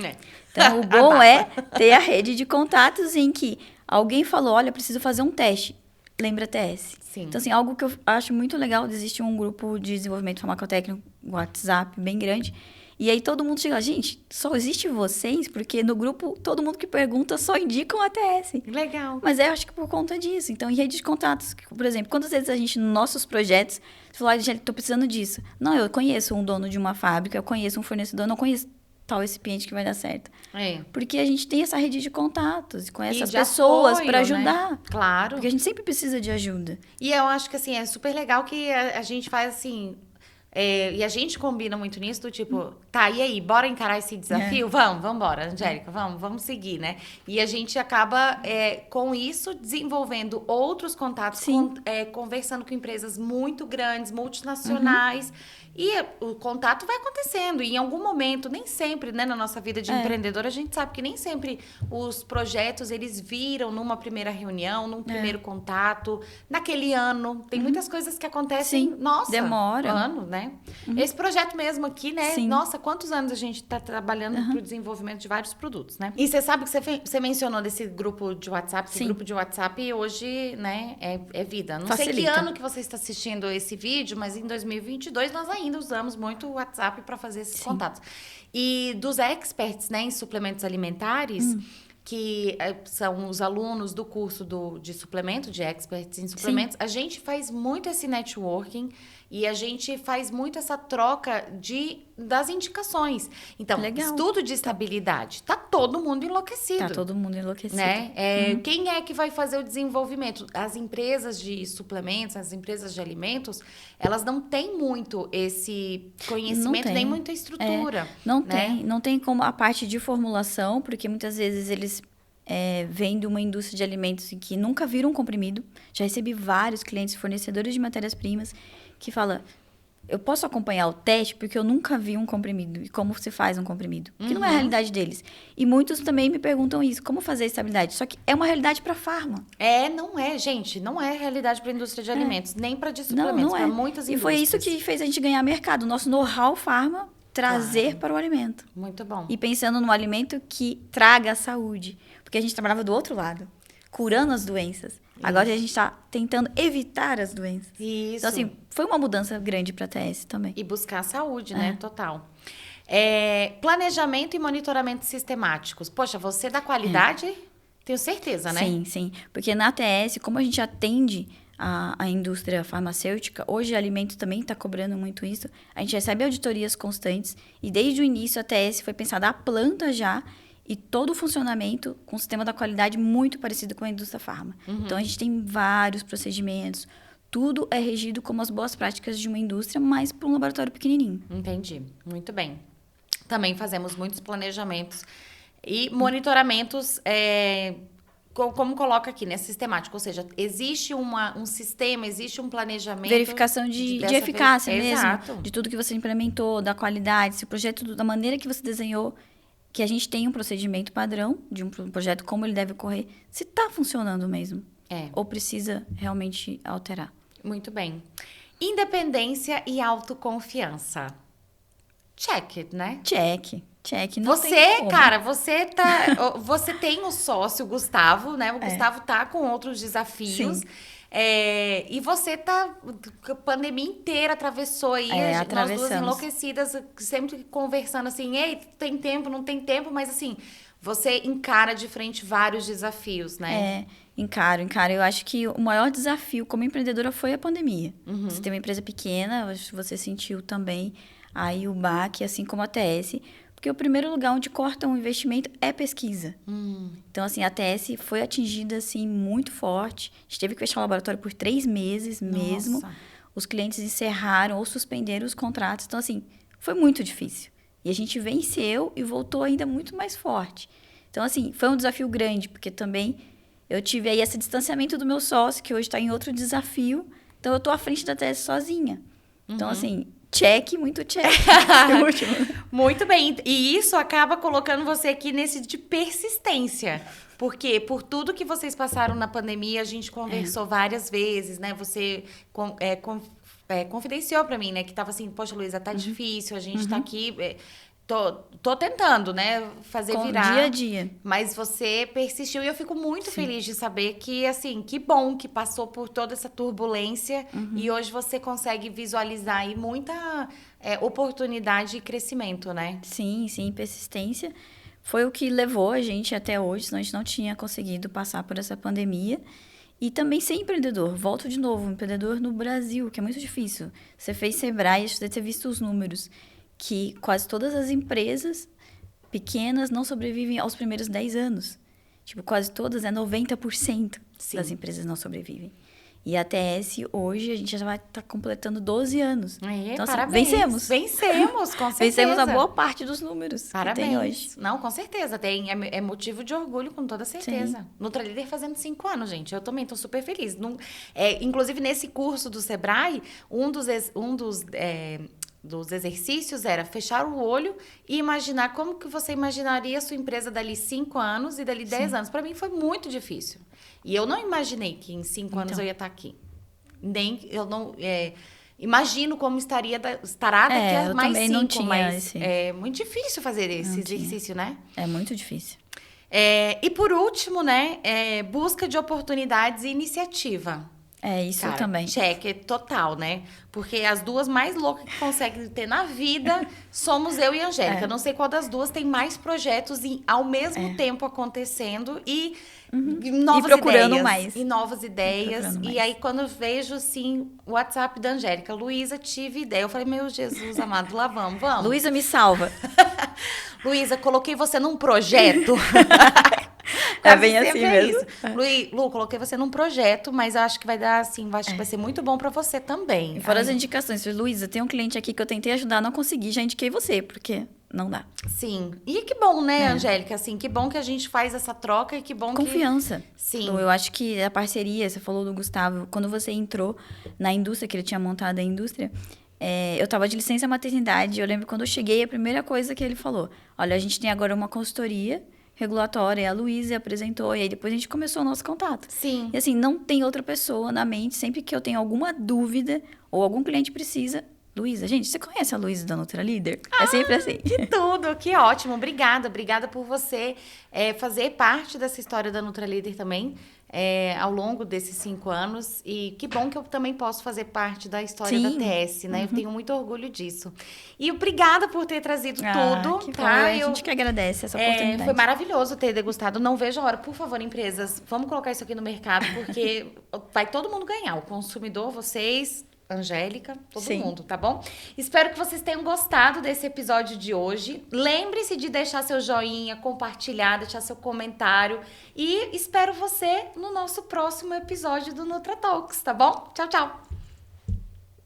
[SPEAKER 1] Então, o bom é ter a rede de contatos em que alguém falou, olha, preciso fazer um teste. Lembra TS.
[SPEAKER 2] Sim.
[SPEAKER 1] Então, assim, algo que eu acho muito legal, existe um grupo de desenvolvimento farmacotécnico, WhatsApp, bem grande, e aí todo mundo chega, gente, só existe vocês? Porque no grupo, todo mundo que pergunta só indicam a TS.
[SPEAKER 2] Legal.
[SPEAKER 1] Mas eu acho que por conta disso. Então, em rede de contatos, por exemplo, quantas vezes a gente, nos nossos projetos, fala, gente, estou precisando disso. Não, eu conheço um dono de uma fábrica, eu conheço um fornecedor, eu não conheço tal recipiente que vai dar certo. Porque a gente tem essa rede de contatos, conhece as pessoas para ajudar.
[SPEAKER 2] Né? Claro.
[SPEAKER 1] Porque a gente sempre precisa de ajuda.
[SPEAKER 2] E eu acho que, assim, é super legal que a gente faz, assim... e a gente combina muito nisso, do tipo... Tá, e aí? Bora encarar esse desafio? Vamos embora, Angélica. Vamos seguir, né? E a gente acaba, com isso, desenvolvendo outros contatos. Conversando com empresas muito grandes, multinacionais... E o contato vai acontecendo. E em algum momento, nem sempre, né, na nossa vida de empreendedor, a gente sabe que nem sempre os projetos, eles viram numa primeira reunião, num primeiro contato, naquele ano. Tem muitas coisas que acontecem,
[SPEAKER 1] demora.
[SPEAKER 2] Ano, né? Esse projeto mesmo aqui, né? Nossa, quantos anos a gente está trabalhando para o desenvolvimento de vários produtos, né? E você sabe que você mencionou desse grupo de WhatsApp. Esse grupo de WhatsApp hoje, né, é vida. Não sei que ano que você está assistindo esse vídeo, mas em 2022 nós ainda usamos muito o WhatsApp para fazer esses contatos. E dos experts, né, em suplementos alimentares, que são os alunos do curso de suplemento, de experts em suplementos, a gente faz muito esse networking e a gente faz muito essa troca das indicações. Então, estudo de estabilidade. Tá todo mundo enlouquecido.
[SPEAKER 1] Tá todo mundo enlouquecido.
[SPEAKER 2] Né? Quem é que vai fazer o desenvolvimento? As empresas de suplementos, as empresas de alimentos, elas não têm muito esse conhecimento, nem muita estrutura.
[SPEAKER 1] Não tem como a parte de formulação, porque muitas vezes eles vêm de uma indústria de alimentos que nunca viram um comprimido. Já recebi vários clientes, fornecedores de matérias-primas, que falam, eu posso acompanhar o teste porque eu nunca vi um comprimido e como se faz um comprimido. Que não é a realidade deles. E muitos também me perguntam isso, como fazer a estabilidade? Só que é uma realidade para farma.
[SPEAKER 2] Não é, gente. Não é realidade para a indústria de alimentos, nem para de suplementos, para muitas indústrias.
[SPEAKER 1] E foi isso que fez a gente ganhar mercado. O nosso know-how farma trazer para o alimento.
[SPEAKER 2] Muito bom.
[SPEAKER 1] E pensando num alimento que traga a saúde. Porque a gente trabalhava do outro lado, curando as doenças. Agora a gente está tentando evitar as doenças.
[SPEAKER 2] Isso.
[SPEAKER 1] Então, assim, foi uma mudança grande para a TS também.
[SPEAKER 2] E buscar a saúde, né? Total. Planejamento e monitoramento sistemáticos. Poxa, você da qualidade, tenho certeza, né?
[SPEAKER 1] Sim. Porque na TS, como a gente atende a indústria farmacêutica, hoje o alimento também está cobrando muito isso. A gente recebe auditorias constantes e desde o início a TS foi pensada a planta já e todo o funcionamento com o sistema da qualidade muito parecido com a indústria farma. Então, a gente tem vários procedimentos. Tudo é regido como as boas práticas de uma indústria, mas para um laboratório pequenininho.
[SPEAKER 2] Entendi. Muito bem. Também fazemos muitos planejamentos E monitoramentos, como coloca aqui, né? Sistemático. Ou seja, existe um sistema, existe um planejamento.
[SPEAKER 1] Verificação de eficácia mesmo.
[SPEAKER 2] Exato.
[SPEAKER 1] De tudo que você implementou, da qualidade, se o projeto, da maneira que você desenhou, que a gente tem um procedimento padrão de um projeto, como ele deve ocorrer, se está funcionando mesmo. Ou precisa realmente alterar.
[SPEAKER 2] Muito bem. Independência e autoconfiança. Check, né?
[SPEAKER 1] Check.
[SPEAKER 2] Você tem o sócio, o Gustavo, né? O Gustavo tá com outros desafios.
[SPEAKER 1] Sim.
[SPEAKER 2] E você a pandemia inteira atravessou aí, nós duas enlouquecidas, sempre conversando assim, ei, tem tempo, não tem tempo, mas assim, você encara de frente vários desafios, né?
[SPEAKER 1] Encaro. Eu acho que o maior desafio como empreendedora foi a pandemia. Você tem uma empresa pequena, você sentiu também aí o baque, assim como a TS, porque o primeiro lugar onde corta um investimento é pesquisa. Então, assim, a TS foi atingida, assim, muito forte. A gente teve que fechar o laboratório por 3 meses mesmo. Os clientes encerraram ou suspenderam os contratos. Então, assim, foi muito difícil. E a gente venceu e voltou ainda muito mais forte. Então, assim, foi um desafio grande, porque também eu tive aí esse distanciamento do meu sócio, que hoje está em outro desafio. Então, eu estou à frente da TS sozinha. Então, assim... muito check.
[SPEAKER 2] Muito bem. E isso acaba colocando você aqui nesse de persistência. Porque por tudo que vocês passaram na pandemia, a gente conversou várias vezes, né? Você confidenciou pra mim, né? Que tava assim, poxa, Luísa, tá difícil, a gente tá aqui... Tô tentando, né, fazer virar.
[SPEAKER 1] Dia a dia.
[SPEAKER 2] Mas você persistiu e eu fico muito feliz de saber que, assim, que bom que passou por toda essa turbulência e hoje você consegue visualizar aí muita oportunidade e crescimento, né?
[SPEAKER 1] Sim, persistência. Foi o que levou a gente até hoje, senão a gente não tinha conseguido passar por essa pandemia. E também ser empreendedor. Volto de novo, empreendedor no Brasil, que é muito difícil. Você fez Sebrae, você deve ter visto os números, que quase todas as empresas pequenas não sobrevivem aos primeiros 10 anos. Tipo, quase todas, 90% das empresas não sobrevivem. E a TS, hoje, a gente já vai estar completando 12 anos.
[SPEAKER 2] Então, parabéns. Vencemos, com certeza.
[SPEAKER 1] Vencemos a boa parte dos números
[SPEAKER 2] parabéns.
[SPEAKER 1] Que tem hoje.
[SPEAKER 2] Não, com certeza. É motivo de orgulho, com toda certeza. Sim. Nutralíder fazendo 5 anos, gente. Eu também estou super feliz. Inclusive, nesse curso do Sebrae, um dos exercícios era fechar o olho e imaginar como que você imaginaria a sua empresa dali 5 anos e dali 10 anos. Para mim foi muito difícil. E eu não imaginei que em 5 anos eu ia estar aqui. Eu não imagino como estará daqui a mais 5.
[SPEAKER 1] Não tinha
[SPEAKER 2] mas é muito difícil fazer esse exercício, né?
[SPEAKER 1] É muito difícil.
[SPEAKER 2] E por último, né, busca de oportunidades e iniciativa.
[SPEAKER 1] Isso
[SPEAKER 2] cara,
[SPEAKER 1] também.
[SPEAKER 2] Check total, né? Porque as duas mais loucas que conseguem ter na vida somos eu e a Angélica. Não sei qual das duas tem mais projetos ao mesmo tempo acontecendo e novas
[SPEAKER 1] procurando
[SPEAKER 2] ideias.
[SPEAKER 1] Mais.
[SPEAKER 2] E novas ideias. E aí, quando eu vejo, assim, o WhatsApp da Angélica, Luísa, tive ideia. Eu falei, meu Jesus amado, lá vamos.
[SPEAKER 1] Luísa, me salva.
[SPEAKER 2] Luísa, coloquei você num projeto.
[SPEAKER 1] É bem assim mesmo.
[SPEAKER 2] Lu, coloquei você num projeto, mas acho que vai dar, assim, vai ser muito bom pra você também.
[SPEAKER 1] E fora as indicações. Luísa, tem um cliente aqui que eu tentei ajudar, não consegui, já indiquei você, porque não dá.
[SPEAKER 2] Sim. E que bom, né, Angélica? Assim, que bom que a gente faz essa troca e que bom
[SPEAKER 1] Confiança.
[SPEAKER 2] Sim.
[SPEAKER 1] Eu acho que a parceria, você falou do Gustavo, quando você entrou na indústria, que ele tinha montado a indústria, eu tava de licença maternidade, eu lembro quando eu cheguei, a primeira coisa que ele falou, olha, a gente tem agora uma consultoria regulatória, e a Luísa apresentou, e aí depois a gente começou o nosso contato.
[SPEAKER 2] Sim.
[SPEAKER 1] E assim, não tem outra pessoa na mente, sempre que eu tenho alguma dúvida, ou algum cliente precisa, Luísa, gente, você conhece a Luísa da Nutralíder? É sempre assim.
[SPEAKER 2] Que tudo, que ótimo. Obrigada por você fazer parte dessa história da Nutralíder também, ao longo desses 5 anos. E que bom que eu também posso fazer parte da história da TS, né? Eu tenho muito orgulho disso. E obrigada por ter trazido tudo.
[SPEAKER 1] Que tá? A gente que agradece essa oportunidade.
[SPEAKER 2] Foi maravilhoso ter degustado. Não vejo a hora. Por favor, empresas, vamos colocar isso aqui no mercado, porque vai todo mundo ganhar. O consumidor, vocês... Angélica, todo mundo, tá bom? Espero que vocês tenham gostado desse episódio de hoje. Lembre-se de deixar seu joinha, compartilhar, deixar seu comentário. E espero você no nosso próximo episódio do Nutra Talks, tá bom? Tchau, tchau!